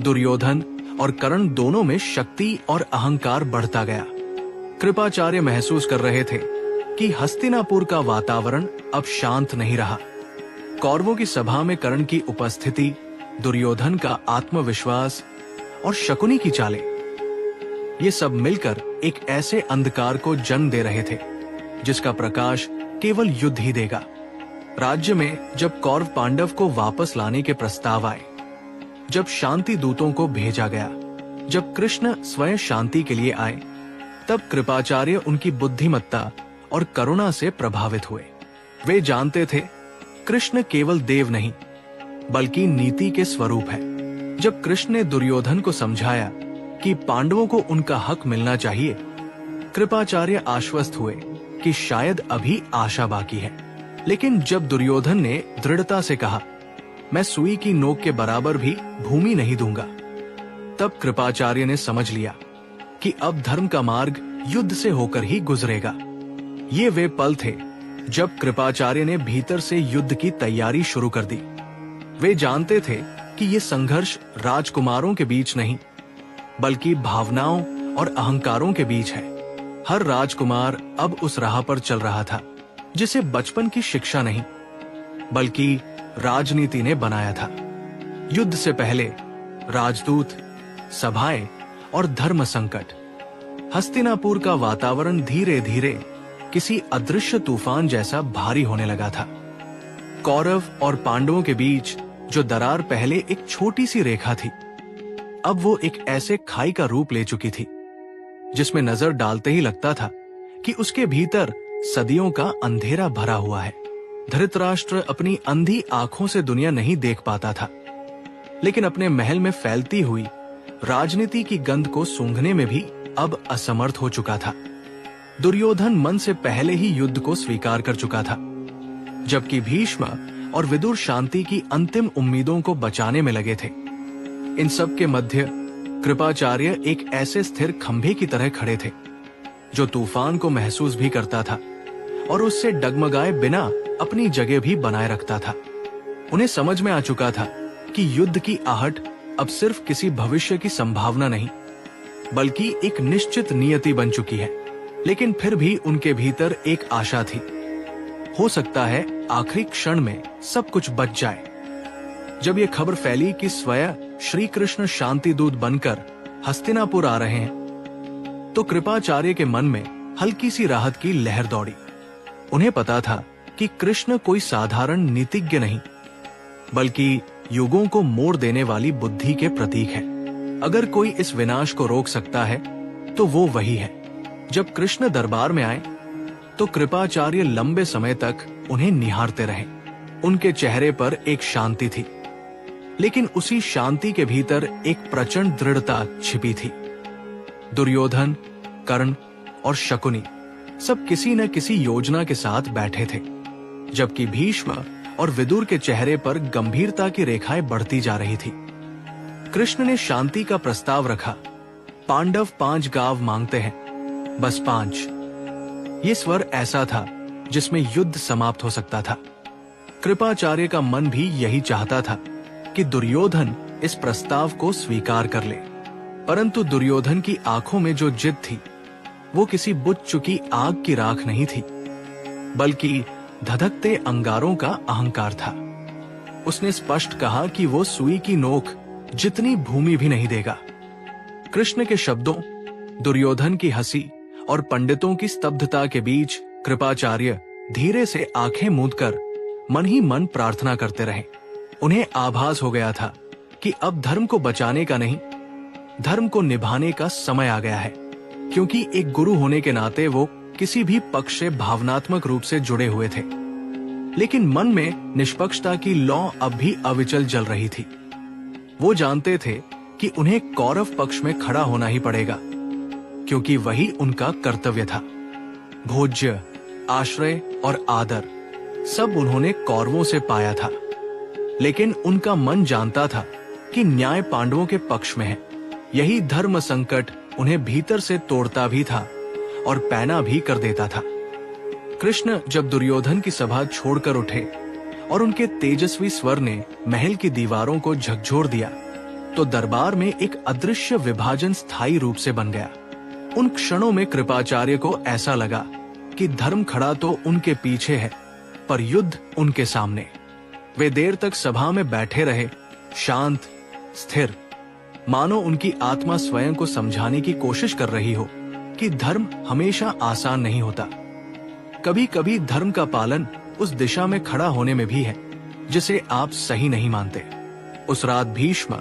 Speaker 1: दुर्योधन और कर्ण दोनों में शक्ति और अहंकार बढ़ता गया। कृपाचार्य महसूस कर रहे थे कि हस्तिनापुर का वातावरण अब शांत नहीं रहा। कौरवों की सभा में कर्ण की उपस्थिति, दुर्योधन का आत्मविश्वास और शकुनी की चालें, ये सब मिलकर एक ऐसे अंधकार को जन्म दे रहे थे जिसका प्रकाश केवल युद्ध ही देगा। राज्य में जब कौरव पांडव को वापस लाने के प्रस्ताव आए, जब शांति दूतों को भेजा गया, जब कृष्ण स्वयं शांति के लिए आए, तब कृपाचार्य उनकी बुद्धिमत्ता और करुणा से प्रभावित हुए। वे जानते थे कृष्ण केवल देव नहीं बल्कि नीति के स्वरूप है। जब कृष्ण ने दुर्योधन को समझाया कि पांडवों को उनका हक मिलना चाहिए, कृपाचार्य आश्वस्त हुए कि शायद अभी आशा बाकी है। लेकिन जब दुर्योधन ने दृढ़ता से कहा, मैं सुई की नोक के बराबर भी भूमि नहीं दूंगा, तब कृपाचार्य ने समझ लिया कि अब धर्म का मार्ग युद्ध से होकर ही गुजरेगा। ये वे पल थे जब कृपाचार्य ने भीतर से युद्ध की तैयारी शुरू कर दी। वे जानते थे कि ये संघर्ष राजकुमारों के बीच नहीं बल्कि भावनाओं और अहंकारों के बीच है। हर राजकुमार अब उस राह पर चल रहा था जिसे बचपन की शिक्षा नहीं बल्कि राजनीति ने बनाया था। युद्ध से पहले राजदूत, सभाएं और धर्म संकट। हस्तिनापुर का वातावरण धीरे धीरे किसी अदृश्य तूफान जैसा भारी होने लगा था। कौरव और पांडवों के बीच जो दरार पहले एक छोटी सी रेखा थी, अब वो एक ऐसे खाई का रूप ले चुकी थी जिसमें नजर डालते ही लगता था कि उसके भीतर सदियों का अंधेरा भरा हुआ है। धृतराष्ट्र अपनी अंधी आंखों से दुनिया नहीं देख पाता था, लेकिन अपने महल में फैलती हुई राजनीति की गंध को सूंघने में भी अब असमर्थ हो चुका था। दुर्योधन मन से पहले ही युद्ध को स्वीकार कर चुका था, जबकि भीष्म और विदुर शांति की अंतिम उम्मीदों को बचाने में लगे थे। इन सब के मध्य कृपाचार्य एक ऐसे स्थिर खंभे की तरह खड़े थे जो तूफान को महसूस भी करता था और उससे डगमगाए बिना अपनी जगह भी बनाए रखता था। उन्हें समझ में आ चुका था कि युद्ध की आहट अब सिर्फ किसी भविष्य की संभावना नहीं, बल्कि एक निश्चित नियति बन चुकी है। लेकिन फिर भी उनके भीतर एक आशा थी। हो सकता है आखिरी क्षण में सब कुछ बच जाए। जब ये खबर फैली कि स्वयं श्री कृष्ण शांति दूत बनकर हस्तिनापुर आ रहे हैं, तो कृपाचार्य के मन में हल्की सी राहत की लहर दौड़ी। उन्हें पता था कि कृष्ण कोई साधारण नीतिज्ञ नहीं, बल्कि युगों को मोड़ देने वाली बुद्धि के प्रतीक है। अगर कोई इस विनाश को रोक सकता है तो वो वही है। जब कृष्ण दरबार में आए तो कृपाचार्य लंबे समय तक उन्हें निहारते रहे। उनके चेहरे पर एक शांति थी, लेकिन उसी शांति के भीतर एक प्रचंड दृढ़ता छिपी थी। दुर्योधन, कर्ण और शकुनी सब किसी न किसी योजना के साथ बैठे थे, जबकि भीष्म और विदुर के चेहरे पर गंभीरता की रेखाएं बढ़ती जा रही थी। कृष्ण ने शांति का प्रस्ताव रखा। पांडव 5 गांव मांगते हैं, बस 5। ये स्वर ऐसा था जिसमें युद्ध समाप्त हो सकता था। कृपाचार्य का मन भी यही चाहता था कि दुर्योधन इस प्रस्ताव को स्वीकार कर ले, परंतु दुर्योधन की आंखों में जो जिद थी वो किसी बुझ चुकी आग की राख नहीं थी, बल्कि धधकते अंगारों का अहंकार था। उसने स्पष्ट कहा कि वो सुई की नोक जितनी भूमि भी नहीं देगा। कृष्ण के शब्दों, दुर्योधन की हंसी और पंडितों की स्तब्धता के बीच कृपाचार्य धीरे से आंखें मूंदकर मन ही मन प्रार्थना करते रहे। उन्हें आभास हो गया था कि अब धर्म को बचाने का नहीं, धर्म को निभाने का समय आ गया है, क्योंकि एक गुरु होने के नाते वो किसी भी पक्ष से भावनात्मक रूप से जुड़े हुए थे। लेकिन मन में निष्पक्षता की लौ अब भी अविचल जल रही थी। वो जानते थे कि उन्हें कौरव पक्ष में खड़ा होना ही पड़ेगा, क्योंकि वही उनका कर्तव्य था। भोज्य, आश्रय और आदर सब उन्होंने कौरवों से पाया था, लेकिन उनका मन जानता था कि न्याय पांडवों के पक्ष में है। यही धर्म संकट उन्हें भीतर से तोड़ता भी था और पैना भी कर देता था। कृष्ण जब दुर्योधन की सभा छोड़कर उठे और उनके तेजस्वी स्वर ने महल की दीवारों को झकझोर दिया, तो दरबार में एक अदृश्य विभाजन स्थायी रूप से बन गया। उन क्षणों में कृपाचार्य को ऐसा लगा कि धर्म खड़ा तो उनके पीछे है, पर युद्ध उनके सामने। वे देर तक सभा में बैठे रहे, शांत, स्थिर, मानो उनकी आत्मा स्वयं को समझाने की कोशिश कर रही हो कि धर्म हमेशा आसान नहीं होता। कभी कभी धर्म का पालन उस दिशा में खड़ा होने में भी है जिसे आप सही नहीं मानते। उस रात भीष्म,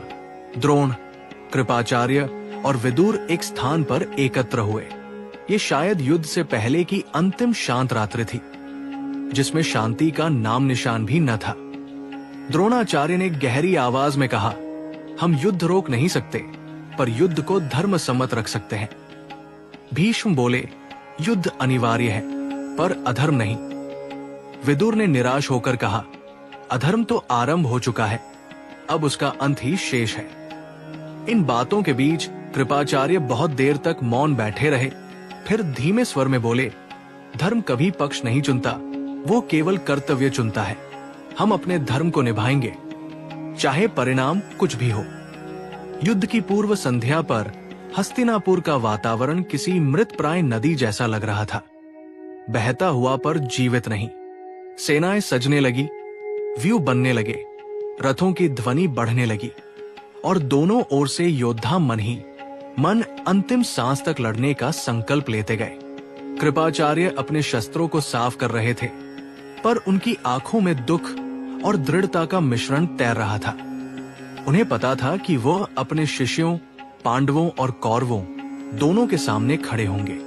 Speaker 1: द्रोण, कृपाचार्य और विदुर एक स्थान पर एकत्र हुए। ये शायद युद्ध से पहले की अंतिम शांत रात्रि थी, जिसमें शांति का नाम निशान भी न था। द्रोणाचार्य ने गहरी आवाज में कहा, हम युद्ध रोक नहीं सकते, पर युद्ध को धर्म सम्मत रख सकते हैं। भीष्म बोले, युद्ध अनिवार्य है, पर अधर्म नहीं। विदुर ने निराश होकर कहा, अधर्म तो आरंभ हो चुका है, अब उसका अंत ही शेष है। इन बातों के बीच कृपाचार्य बहुत देर तक मौन बैठे रहे, फिर धीमे स्वर में बोले, धर्म कभी पक्ष नहीं चुनता, वो केवल कर्तव्य चुनता है। हम अपने धर्म को निभाएंगे, चाहे परिणाम कुछ भी हो। युद्ध की पूर्व संध्या पर हस्तिनापुर का वातावरण किसी मृतप्राय नदी जैसा लग रहा था, बहता हुआ पर जीवित नहीं। सेनाएं सजने लगी, व्यू बनने लगे, रथों की ध्वनि बढ़ने लगी और दोनों ओर से योद्धा मन ही मन अंतिम सांस तक लड़ने का संकल्प लेते गए। कृपाचार्य अपने शस्त्रों को साफ कर रहे थे, पर उनकी आंखों में दुख और दृढ़ता का मिश्रण तैर रहा था। उन्हें पता था कि वह अपने शिष्यों, पांडवों और कौरवों दोनों के सामने खड़े होंगे।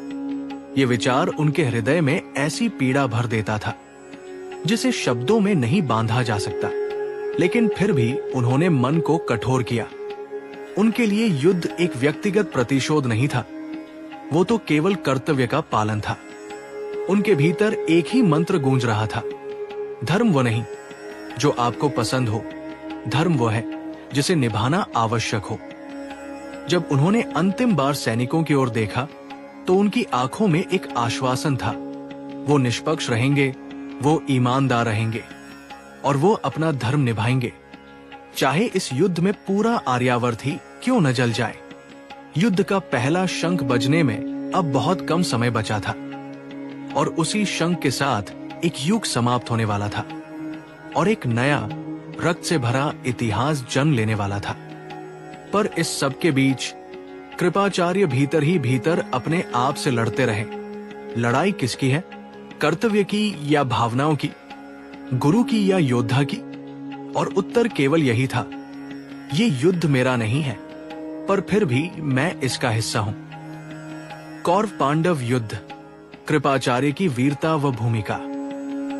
Speaker 1: ये विचार उनके हृदय में ऐसी पीड़ा भर देता था जिसे शब्दों में नहीं बांधा जा सकता। लेकिन फिर भी उन्होंने मन को कठोर किया। उनके लिए युद्ध एक व्यक्तिगत प्रतिशोध नहीं था, वो तो केवल कर्तव्य का पालन था। उनके भीतर एक ही मंत्र गूंज रहा था, धर्म वो नहीं जो आपको पसंद हो, धर्म वो है जिसे निभाना आवश्यक हो। जब उन्होंने अंतिम बार सैनिकों की ओर देखा तो उनकी आंखों में एक आश्वासन था। वो निष्पक्ष रहेंगे, वो ईमानदार रहेंगे और वो अपना धर्म निभाएंगे, चाहे इस युद्ध में पूरा आर्यावर्त ही क्यों न जल जाए। युद्ध का पहला शंख बजने में अब बहुत कम समय बचा था और उसी शंख के साथ एक युग समाप्त होने वाला था और एक नया रक्त से भरा इतिहास जन्म लेने वाला था। पर इस सब के बीच कृपाचार्य भीतर ही भीतर अपने आप से लड़ते रहे। लड़ाई किसकी है? कर्तव्य की या भावनाओं की, गुरु की या योद्धा की? और उत्तर केवल यही था, ये युद्ध मेरा नहीं है, पर फिर भी मैं इसका हिस्सा हूं। कौरव पांडव युद्ध, कृपाचार्य की वीरता व भूमिका।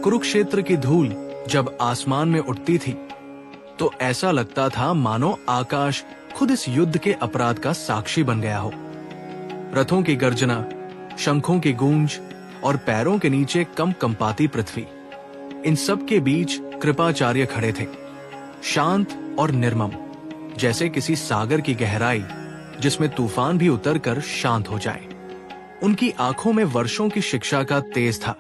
Speaker 1: कुरुक्षेत्र की धूल जब आसमान में उठती थी तो ऐसा लगता था मानो आकाश खुद इस युद्ध के अपराध का साक्षी बन गया हो। रथों की गर्जना, शंखों की गूंज और पैरों के नीचे कंपाती पृथ्वी, इन सब के बीच कृपाचार्य खड़े थे, शांत और निर्मम, जैसे किसी सागर की गहराई जिसमें तूफान भी उतरकर शांत हो जाए। उनकी आंखों में वर्षों की शिक्षा का तेज था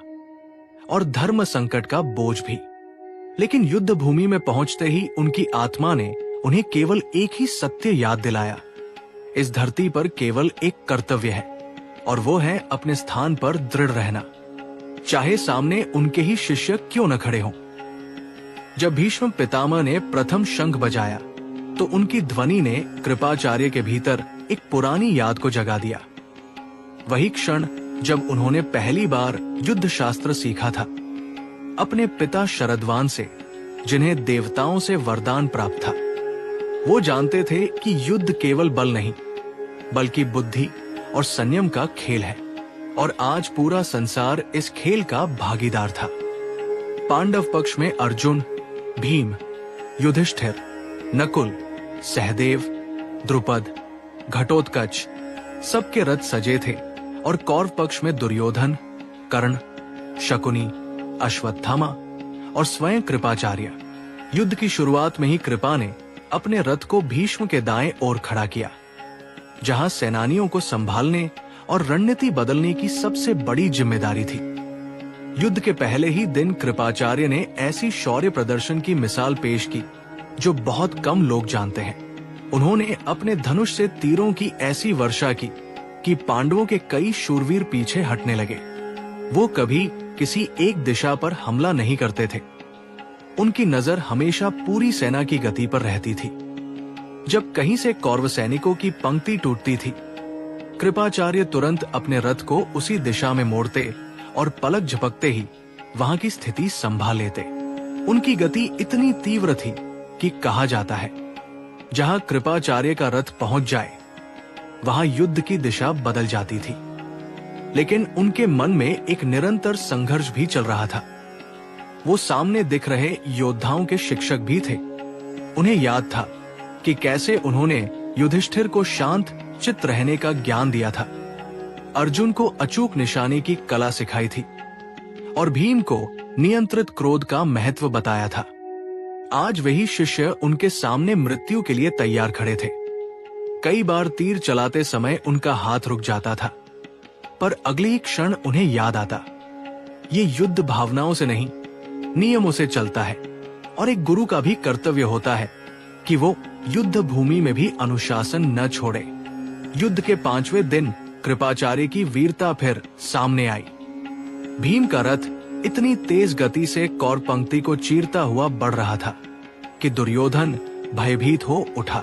Speaker 1: और धर्म संकट का बोझ भी। लेकिन युद्ध भूमि में पहुंचते ही उनकी आत्मा ने उन्हें केवल एक ही सत्य याद दिलाया, इस धरती पर केवल एक कर्तव्य है और वो है अपने स्थान पर दृढ़ रहना, चाहे सामने उनके ही शिष्य क्यों न खड़े हों। जब भीष्म पितामह ने प्रथम शंख बजाया तो उनकी ध्वनि ने कृपाचार्य के भीतर एक पुरानी याद को जगा दिया। वही क्षण जब उन्होंने पहली बार युद्ध शास्त्र सीखा था, अपने पिता शरद्वान से, जिन्हें देवताओं से वरदान प्राप्त था। वो जानते थे कि युद्ध केवल बल नहीं, बल्कि बुद्धि और संयम का खेल है और आज पूरा संसार इस खेल का भागीदार था। पांडव पक्ष में अर्जुन, भीम, युधिष्ठिर, नकुल, सहदेव, द्रुपद, घटोत्कच, सबके रथ सजे थे और कौरव पक्ष में दुर्योधन, कर्ण, शकुनी, अश्वत्थामा और स्वयं कृपाचार्य। युद्ध की शुरुआत में ही कृपा ने अपने रथ को भीष्म के दाएं ओर खड़ा किया, जहां सेनानियों को संभालने और रणनीति बदलने की सबसे बड़ी जिम्मेदारी थी। युद्ध के पहले ही दिन कृपाचार्य ने ऐसी शौर्य प्रदर्शन की मिसाल पेश की जो बहुत कम लोग जानते हैं। उन्होंने अपने धनुष से तीरों की ऐसी वर्षा की कि पांडवों के कई शूरवीर पीछे हटने लगे। वो कभी किसी एक दिशा पर हमला नहीं करते थे, उनकी नजर हमेशा पूरी सेना की गति पर रहती थी। जब कहीं से कौरव सैनिकों की पंक्ति टूटती थी, कृपाचार्य तुरंत अपने रथ को उसी दिशा में मोड़ते और पलक झपकते ही वहां की स्थिति संभाल लेते। उनकी गति इतनी तीव्र थी कि कहा जाता है, जहां कृपाचार्य का रथ पहुंच जाए वहां युद्ध की दिशा बदल जाती थी। लेकिन उनके मन में एक निरंतर संघर्ष भी चल रहा था। वो सामने दिख रहे योद्धाओं के शिक्षक भी थे। उन्हें याद था कि कैसे उन्होंने युधिष्ठिर को शांत चित्त रहने का ज्ञान दिया था, अर्जुन को अचूक निशाने की कला सिखाई थी और भीम को नियंत्रित क्रोध का महत्व बताया था। आज वही शिष्य उनके सामने मृत्यु के लिए तैयार खड़े थे। कई बार तीर चलाते समय उनका हाथ रुक जाता था, पर अगले ही क्षण उन्हें याद आता, ये युद्ध भावनाओं से नहीं, नियमों से चलता है और एक गुरु का भी कर्तव्य होता है कि वो युद्ध भूमि में भी अनुशासन न छोड़े। युद्ध के 5वें दिन कृपाचार्य की वीरता फिर सामने आई। भीम का रथ इतनी तेज गति से कौरव पंक्ति को चीरता हुआ बढ़ रहा था कि दुर्योधन भयभीत हो उठा।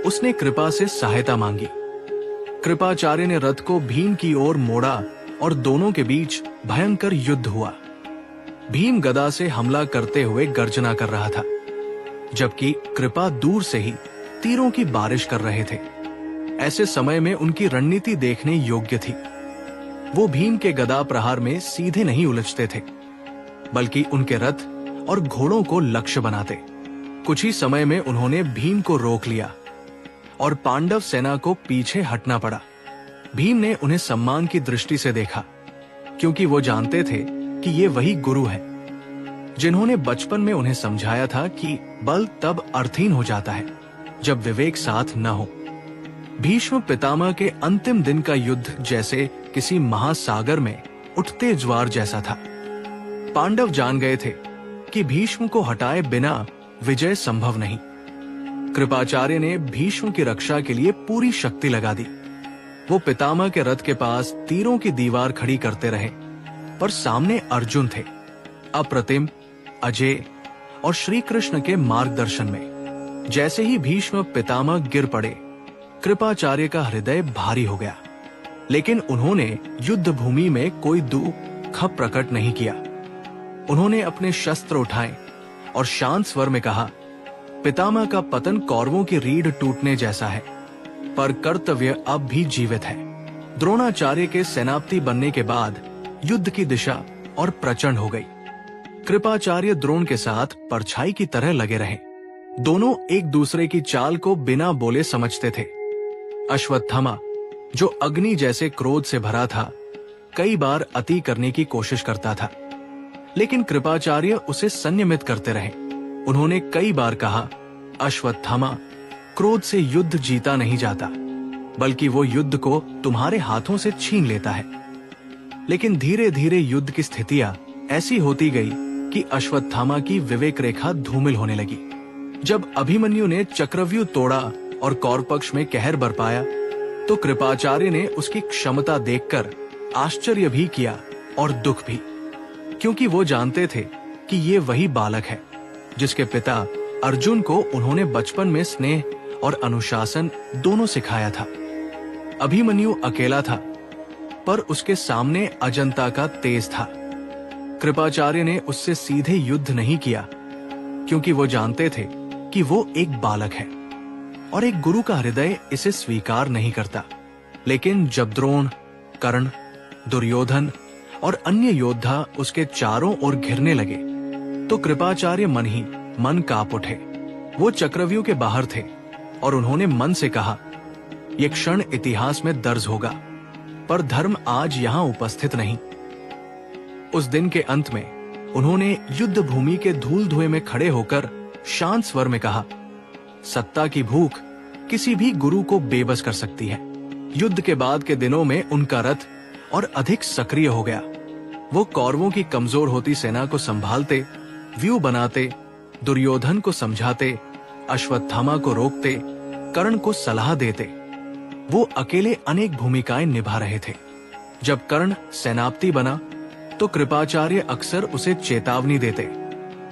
Speaker 1: उसने कृपा से सहायता मांगी। कृपाचार्य ने रथ को भीम की ओर मोड़ा और दोनों के बीच भयंकर युद्ध हुआ। भीम गदा से हमला करते हुए गर्जना कर रहा था, जबकि कृपा दूर से ही तीरों की बारिश कर रहे थे। ऐसे समय में उनकी रणनीति देखने योग्य थी। वो भीम के गदा प्रहार में सीधे नहीं उलझते थे, बल्कि उनके रथ और घोड़ों को लक्ष्य बनाते। कुछ ही समय में उन्होंने भीम को रोक लिया और पांडव सेना को पीछे हटना पड़ा। भीम ने उन्हें सम्मान की दृष्टि से देखा, क्योंकि वो जानते थे कि ये वही गुरु हैं जिन्होंने बचपन में उन्हें समझाया था कि बल तब अर्थहीन हो जाता है जब विवेक साथ न हो। भीष्म पितामह के अंतिम दिन का युद्ध जैसे किसी महासागर में उठते ज्वार जैसा था। पांडव जान गए थे कि भीष्म को हटाए बिना विजय संभव नहीं। कृपाचार्य ने भीष्म की रक्षा के लिए पूरी शक्ति लगा दी। वो पितामह के रथ के पास तीरों की दीवार खड़ी करते रहे, पर सामने अर्जुन थे, अप्रतिम, अजय और श्री कृष्ण के मार्गदर्शन में। जैसे ही भीष्म पितामह गिर पड़े, कृपाचार्य का हृदय भारी हो गया, लेकिन उन्होंने युद्ध भूमि में कोई दुख प्रकट नहीं किया। उन्होंने अपने शस्त्र उठाए और शांत स्वर में कहा, पितामह का पतन कौरवों की रीढ़ टूटने जैसा है, पर कर्तव्य अब भी जीवित है। द्रोणाचार्य के सेनापति बनने के बाद युद्ध की दिशा और प्रचंड हो गई। कृपाचार्य द्रोण के साथ परछाई की तरह लगे रहे। दोनों एक दूसरे की चाल को बिना बोले समझते थे। अश्वत्थामा, जो अग्नि जैसे क्रोध से भरा था, कई बार अति करने की कोशिश करता था, लेकिन कृपाचार्य उसे संयमित करते रहे। उन्होंने कई बार कहा, अश्वत्थामा, क्रोध से युद्ध जीता नहीं जाता, बल्कि वो युद्ध को तुम्हारे हाथों से छीन लेता है। लेकिन धीरे धीरे युद्ध की स्थितियां ऐसी होती गई कि अश्वत्थामा की विवेक रेखा धूमिल होने लगी। जब अभिमन्यु ने चक्रव्यूह तोड़ा और कौरपक्ष में कहर बरपाया, तो कृपाचार्य ने उसकी क्षमता देखकर आश्चर्य भी किया और दुख भी, क्योंकि वो जानते थे कि ये वही बालक है जिसके पिता अर्जुन को उन्होंने बचपन में स्नेह और अनुशासन दोनों सिखाया था। अभिमन्यु अकेला था, पर उसके सामने अजंता का तेज था। कृपाचार्य ने उससे सीधे युद्ध नहीं किया, क्योंकि वो जानते थे कि वो एक बालक है और एक गुरु का हृदय इसे स्वीकार नहीं करता। लेकिन जब द्रोण, कर्ण, दुर्योधन और अन्य योद्धा उसके चारों ओर घिरने लगे, तो कृपाचार्य मन ही मन कांप उठे। वो चक्रव्यूह के बाहर थे और उन्होंने मन से कहा, ये क्षण इतिहास में दर्ज होगा, पर धर्म आज यहाँ उपस्थित नहीं। उस दिन के अंत में उन्होंने युद्ध भूमि के धूल धुएं में खड़े होकर शांत स्वर में कहा, सत्ता की भूख किसी भी गुरु को बेबस कर सकती है। युद्ध के बाद के दिनों में उनका रथ और अधिक सक्रिय हो गया। वो कौरवों की कमजोर होती सेना को संभालते, व्यूह बनाते, दुर्योधन को समझाते, अश्वत्थामा को रोकते, कर्ण को सलाह देते। वो अकेले अनेक भूमिकाएं निभा रहे थे। जब कर्ण सेनापति बना, तो कृपाचार्य अक्सर उसे चेतावनी देते,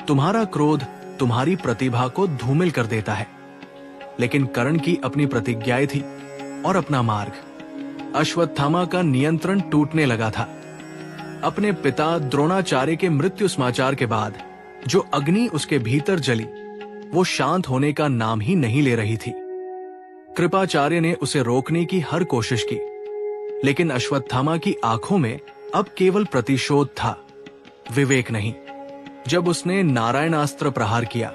Speaker 1: तुम्हारा क्रोध तुम्हारी प्रतिभा को धूमिल कर देता है। लेकिन कर्ण की अपनी प्रतिज्ञाएं थी और अपना मार्ग। अश्वत्थामा का नियंत्रण टूटने लगा था। अपने पिता द्रोणाचार्य के मृत्यु समाचार के बाद जो अग्नि उसके भीतर जली, वो शांत होने का नाम ही नहीं ले रही थी। कृपाचार्य ने उसे रोकने की हर कोशिश की, लेकिन अश्वत्थामा की आंखों में अब केवल प्रतिशोध था, विवेक नहीं। जब उसने नारायणास्त्र प्रहार किया,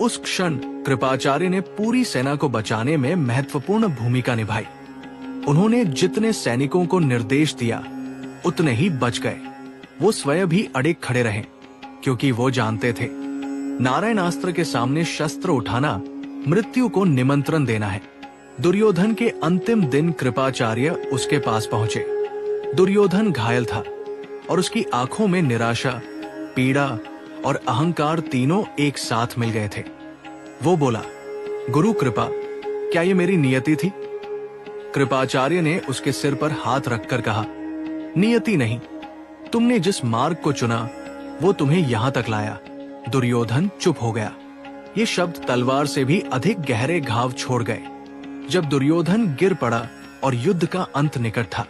Speaker 1: उस क्षण कृपाचार्य ने पूरी सेना को बचाने में महत्वपूर्ण भूमिका निभाई। उन्होंने जितने सैनिकों को निर्देश दिया, उतने ही बच गए। वो स्वयं भी अड़े खड़े रहे, क्योंकि वो जानते थे, नारायणास्त्र के सामने शस्त्र उठाना मृत्यु को निमंत्रण देना है। दुर्योधन के अंतिम दिन कृपाचार्य उसके पास पहुंचे। दुर्योधन घायल था और उसकी आंखों में निराशा, पीड़ा और अहंकार तीनों एक साथ मिल गए थे। वो बोला, गुरु कृपा, क्या ये मेरी नियति थी? कृपाचार्य ने उसके सिर पर हाथ रखकर कहा, नियति नहीं, तुमने जिस मार्ग को चुना वो तुम्हें यहां तक लाया। दुर्योधन चुप हो गया। ये शब्द तलवार से भी अधिक गहरे घाव छोड़ गए। जब दुर्योधन गिर पड़ा और युद्ध का अंत निकट था,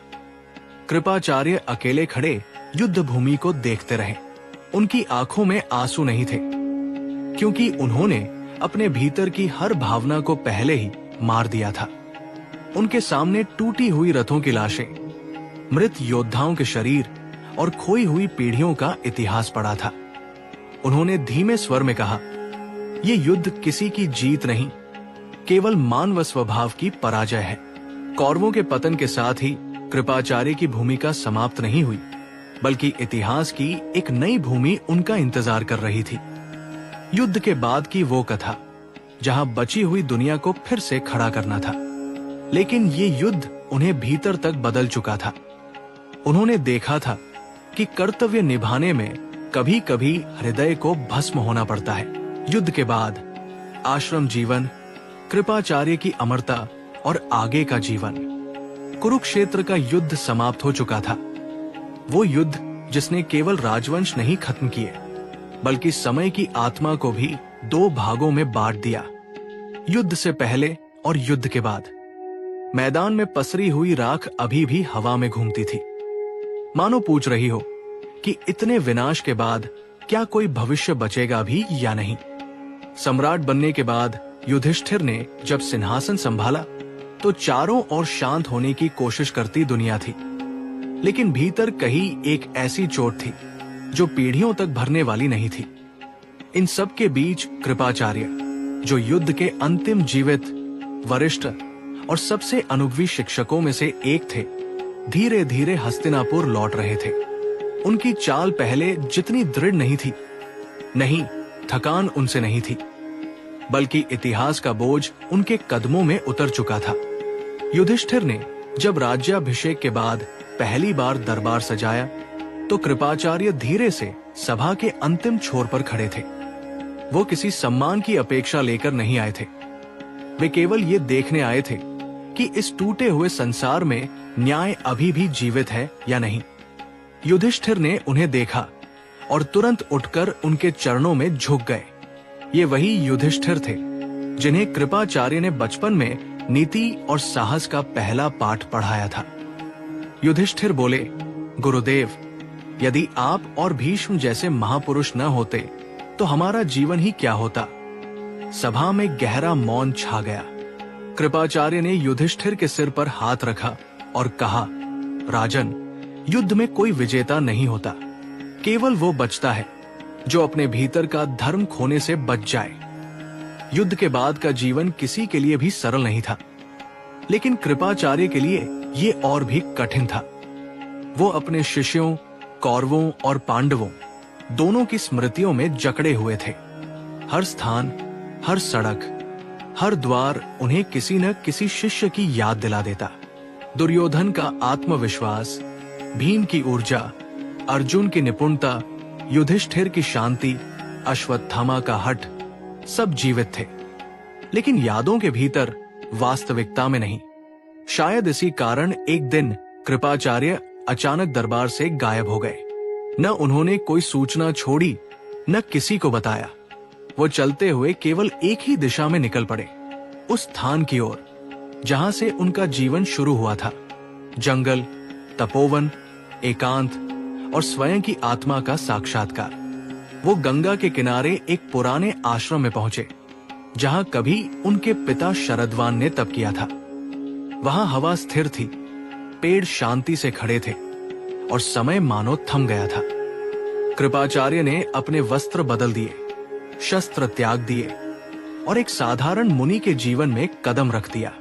Speaker 1: कृपाचार्य अकेले खड़े युद्ध भूमि को देखते रहे। उनकी आंखों में आंसू नहीं थे, क्योंकि उन्होंने अपने भीतर की हर भावना को पहले ही मार दिया था। उनके सामने टूटी हुई रथों की लाशें, मृत योद्धाओं के शरीर और खोई हुई पीढ़ियों का इतिहास पड़ा था। उन्होंने धीमे स्वर में कहा, ये युद्ध किसी की जीत नहीं, केवल मानव स्वभाव की पराजय है। कौरवों के पतन के साथ ही कृपाचार्य की भूमिका समाप्त नहीं हुई, बल्कि इतिहास की एक नई भूमि उनका इंतजार कर रही थी। युद्ध के बाद की वो कथा जहां बची हुई दुनिया को फिर से खड़ा करना था। लेकिन ये युद्ध उन्हें भीतर तक बदल चुका था। उन्होंने देखा था कि कर्तव्य निभाने में कभी कभी हृदय को भस्म होना पड़ता है। युद्ध के बाद आश्रम जीवन, कृपाचार्य की अमरता और आगे का जीवन। कुरुक्षेत्र का युद्ध समाप्त हो चुका था। वो युद्ध जिसने केवल राजवंश नहीं खत्म किए, बल्कि समय की आत्मा को भी दो भागों में बांट दिया। युद्ध से पहले और युद्ध के बाद मैदान में पसरी हुई राख अभी भी हवा में घूमती थी, मानो पूछ रही हो कि इतने विनाश के बाद क्या कोई भविष्य बचेगा भी या नहीं। सम्राट बनने के बाद युधिष्ठिर ने जब सिंहासन संभाला तो चारों ओर शांत होने की कोशिश करती दुनिया थी, लेकिन भीतर कहीं एक ऐसी चोट थी जो पीढ़ियों तक भरने वाली नहीं थी। इन सब के बीच कृपाचार्य, जो युद्ध के अंतिम जीवित, वरिष्ठ और सबसे अनुभवी शिक्षकों में से एक थे, धीरे धीरे हस्तिनापुर लौट रहे थे। उनकी चाल पहले जितनी दृढ़ नहीं थी, नहीं, थकान उनसे नहीं थी, बल्कि इतिहास का बोझ उनके कदमों में उतर चुका था। युधिष्ठिर ने जब राज्याभिषेक के बाद पहली बार दरबार सजाया तो कृपाचार्य धीरे से सभा के अंतिम छोर पर खड़े थे। वो किसी सम्मान की अपेक्षा लेकर नहीं आए थे। वे केवल ये देखने आए थे कि इस टूटे हुए संसार में न्याय अभी भी जीवित है या नहीं। युधिष्ठिर ने उन्हें देखा और तुरंत उठकर उनके चरणों में झुक गए। ये वही युधिष्ठिर थे जिन्हें कृपाचार्य ने बचपन में नीति और साहस का पहला पाठ पढ़ाया था। युधिष्ठिर बोले, गुरुदेव, यदि आप और भीष्म जैसे महापुरुष न होते तो हमारा जीवन ही क्या होता। सभा में गहरा मौन छा गया। कृपाचार्य ने युधिष्ठिर के सिर पर हाथ रखा और कहा, राजन, युद्ध में कोई विजेता नहीं होता, केवल वो बचता है जो अपने भीतर का धर्म खोने से बच जाए। युद्ध के बाद का जीवन किसी के लिए भी सरल नहीं था, लेकिन कृपाचार्य के लिए ये और भी कठिन था। वो अपने शिष्यों, कौरवों और पांडवों दोनों की स्मृतियों में जकड़े हुए थे। हर स्थान, हर सड़क, हर द्वार उन्हें किसी न किसी शिष्य की याद दिला देता। दुर्योधन का आत्मविश्वास, भीम की ऊर्जा, अर्जुन की निपुणता, युधिष्ठिर की शांति, अश्वत्थामा का हठ, सब जीवित थे, लेकिन यादों के भीतर, वास्तविकता में नहीं। शायद इसी कारण एक दिन कृपाचार्य अचानक दरबार से गायब हो गए। न उन्होंने कोई सूचना छोड़ी, न किसी को बताया। वो चलते हुए केवल एक ही दिशा में निकल पड़े, उस स्थान की ओर जहां से उनका जीवन शुरू हुआ था। जंगल, तपोवन, एकांत और स्वयं की आत्मा का साक्षात्कार। वो गंगा के किनारे एक पुराने आश्रम में पहुंचे, जहां कभी उनके पिता शरदवान ने तप किया था। वहां हवा स्थिर थी, पेड़ शांति से खड़े थे और समय मानो थम गया था। कृपाचार्य ने अपने वस्त्र बदल दिए, शस्त्र त्याग दिए और एक साधारण मुनि के जीवन में कदम रख दिया।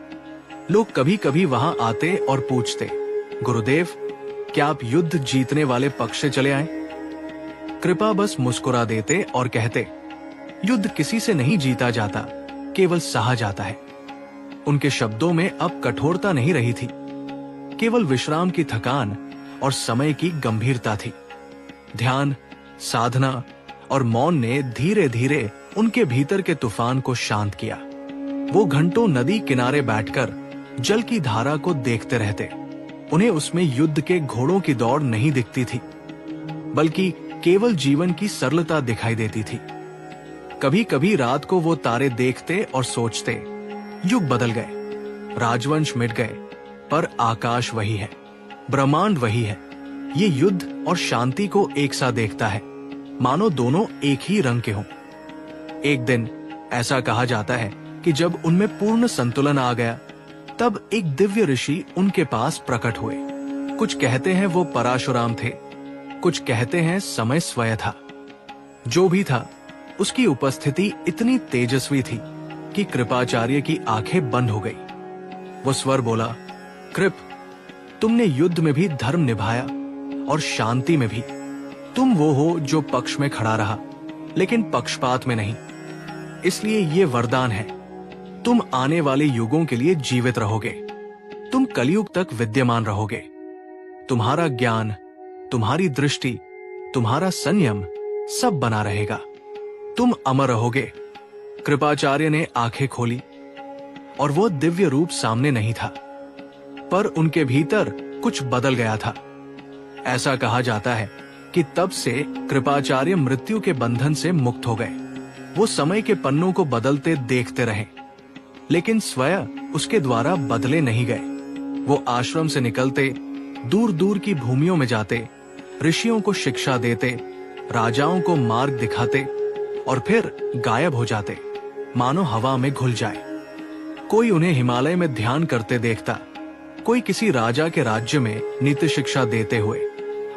Speaker 1: लोग कभी कभी वहां आते और पूछते, गुरुदेव, क्या आप युद्ध जीतने वाले पक्ष से चले आए? कृपा बस मुस्कुरा देते और कहते, युद्ध किसी से नहीं जीता जाता, केवल सहा जाता है। उनके शब्दों में अब कठोरता नहीं रही थी, केवल विश्राम की थकान और समय की गंभीरता थी। ध्यान, साधना और मौन ने धीरे धीरे उनके भीतर के तूफान को शांत किया। वो घंटों नदी किनारे बैठकर जल की धारा को देखते रहते। उन्हें उसमें युद्ध के घोड़ों की दौड़ नहीं दिखती थी, बल्कि केवल जीवन की सरलता दिखाई देती थी। कभी कभी रात को वो तारे देखते और सोचते, युग बदल गए, राजवंश मिट गए, पर आकाश वही है, ब्रह्मांड वही है। ये युद्ध और शांति को एक सा देखता है, मानो दोनों एक ही रंग के हों। एक दिन ऐसा कहा जाता है कि जब उनमें पूर्ण संतुलन आ गया, तब एक दिव्य ऋषि उनके पास प्रकट हुए। कुछ कहते हैं वो परशुराम थे, कुछ कहते हैं समय स्वयं था। जो भी था, उसकी उपस्थिति इतनी तेजस्वी थी कि कृपाचार्य की आंखें बंद हो गई। वो स्वर बोला, कृप, तुमने युद्ध में भी धर्म निभाया और शांति में भी। तुम वो हो जो पक्ष में खड़ा रहा, लेकिन पक्षपात में नहीं। इसलिए ये वरदान है, तुम आने वाले युगों के लिए जीवित रहोगे। तुम कलयुग तक विद्यमान रहोगे। तुम्हारा ज्ञान, तुम्हारी दृष्टि, तुम्हारा संयम सब बना रहेगा। तुम अमर रहोगे। कृपाचार्य ने आंखें खोली और वो दिव्य रूप सामने नहीं था, पर उनके भीतर कुछ बदल गया था। ऐसा कहा जाता है कि तब से कृपाचार्य मृत्यु के बंधन से मुक्त हो गए। वो समय के पन्नों को बदलते देखते रहे, लेकिन स्वयं उसके द्वारा बदले नहीं गए। वो आश्रम से निकलते, दूर दूर की भूमियों में जाते, ऋषियों को शिक्षा देते, राजाओं को मार्ग दिखाते और फिर गायब हो जाते, मानो हवा में घुल जाए। कोई उन्हें हिमालय में ध्यान करते देखता, कोई किसी राजा के राज्य में नीति शिक्षा देते हुए,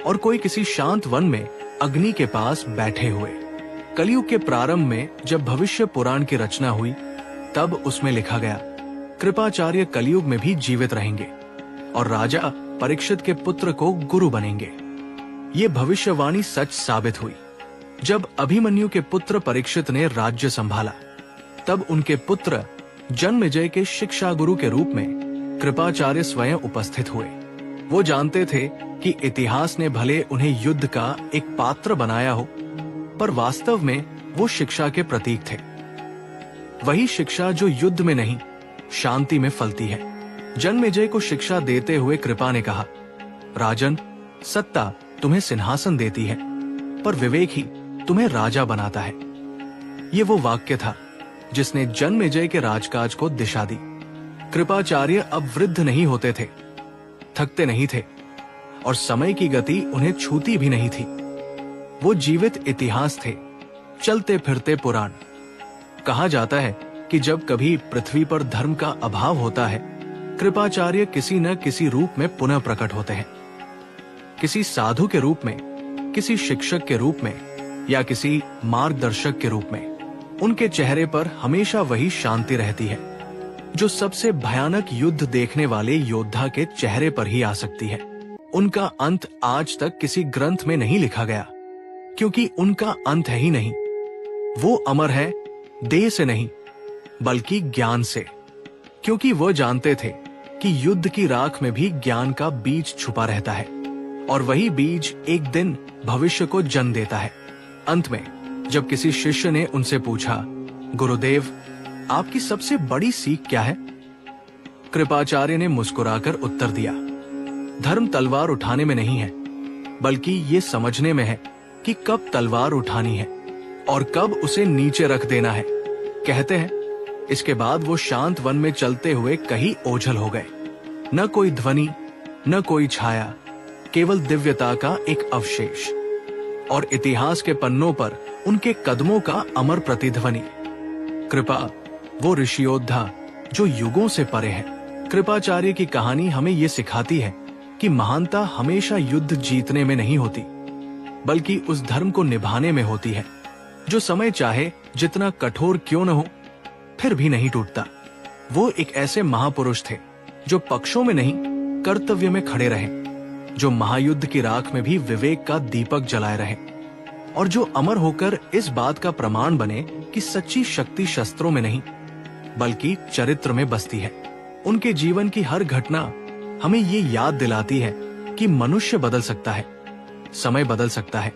Speaker 1: और कोई किसी शांत वन में अग्नि के पास बैठे हुए। कलयुग के प्रारंभ में जब भविष्य पुराण की रचना हुई, तब उसमें लिखा गया, कृपाचार्य कलयुग में भी जीवित रहेंगे और राजा परीक्षित के पुत्र को गुरु बनेंगे। ये भविष्यवाणी सच साबित हुई। जब अभिमन्यु के पुत्र परीक्षित ने राज्य संभाला, तब उनके पुत्र जन्मेजय के शिक्षा गुरु के रूप में कृपाचार्य स्वयं उपस्थित हुए। वो जानते थे कि इतिहास ने भले उन्हें युद्ध का एक पात्र बनाया हो, पर वास्तव में वो शिक्षा के प्रतीक थे। वही शिक्षा जो युद्ध में नहीं, शांति में फलती है। जन्मेजय को शिक्षा देते हुए कृपा ने कहा, राजन, सत्ता तुम्हें सिंहासन देती है, पर विवेक ही तुम्हें राजा बनाता है। ये वो वाक्य था जिसने जन्मेजय के राजकाज को दिशा दी। कृपाचार्य अब वृद्ध नहीं होते थे, थकते नहीं थे, और समय की गति उन्हें छूती भी नहीं थी। वो जीवित इतिहास थे, चलते फिरते पुराण। कहा जाता है कि जब कभी पृथ्वी पर धर्म का अभाव होता है, कृपाचार्य किसी न किसी रूप में पुनः प्रकट होते हैं। किसी साधु के रूप में, किसी शिक्षक के रूप में, या किसी मार्गदर्शक के रूप में। उनके चेहरे पर हमेशा वही शांति रहती है जो सबसे भयानक युद्ध देखने वाले योद्धा के चेहरे पर ही आ सकती है। उनका अंत आज तक किसी ग्रंथ में नहीं लिखा गया, क्योंकि उनका अंत है ही नहीं। वो अमर है देह से नहीं, बल्कि ज्ञान से, क्योंकि वो जानते थे कि युद्ध की राख में भी ज्ञान का बीज छुपा रहता है, और वही बीज एक दिन भविष्य को जन्म देता है। अंत में जब किसी शिष्य ने उनसे पूछा, गुरुदेव, आपकी सबसे बड़ी सीख क्या है? कृपाचार्य ने मुस्कुराकर उत्तर दिया, धर्म तलवार उठाने में नहीं है, बल्कि ये समझने में है कि कब तलवार उठानी है और कब उसे नीचे रख देना है। कहते हैं, इसके बाद वो शांत वन में चलते हुए कहीं ओझल हो गए। न कोई ध्वनि, न कोई छाया, केवल दिव्यता का एक अवशेष, और इतिहास के पन्नों पर उनके कदमों का अमर प्रतिध्वनि। कृपा, वो ऋषि योद्धा जो युगों से परे है। कृपाचार्य की कहानी हमें ये सिखाती है कि महानता हमेशा युद्ध जीतने में नहीं होती, बल्कि उस धर्म को निभाने में होती है जो समय चाहे जितना कठोर क्यों न हो, फिर भी नहीं टूटता। वो एक ऐसे महापुरुष थे जो पक्षों में नहीं, कर्तव्य में खड़े रहे, जो महायुद्ध की राख में भी विवेक का दीपक जलाए रहे, और जो अमर होकर इस बात का प्रमाण बने कि सच्ची शक्ति शस्त्रों में नहीं, बल्कि चरित्र में बसती है। उनके जीवन की हर घटना हमें ये याद दिलाती है कि मनुष्य बदल सकता है, समय बदल सकता है,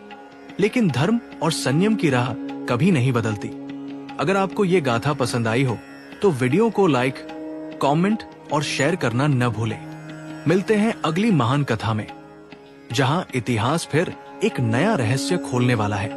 Speaker 1: लेकिन धर्म और संयम की राह कभी नहीं बदलती। अगर आपको ये गाथा पसंद आई हो तो वीडियो को लाइक, कमेंट और शेयर करना न भूलें। मिलते हैं अगली महान कथा में, जहां इतिहास फिर एक नया रहस्य खोलने वाला है।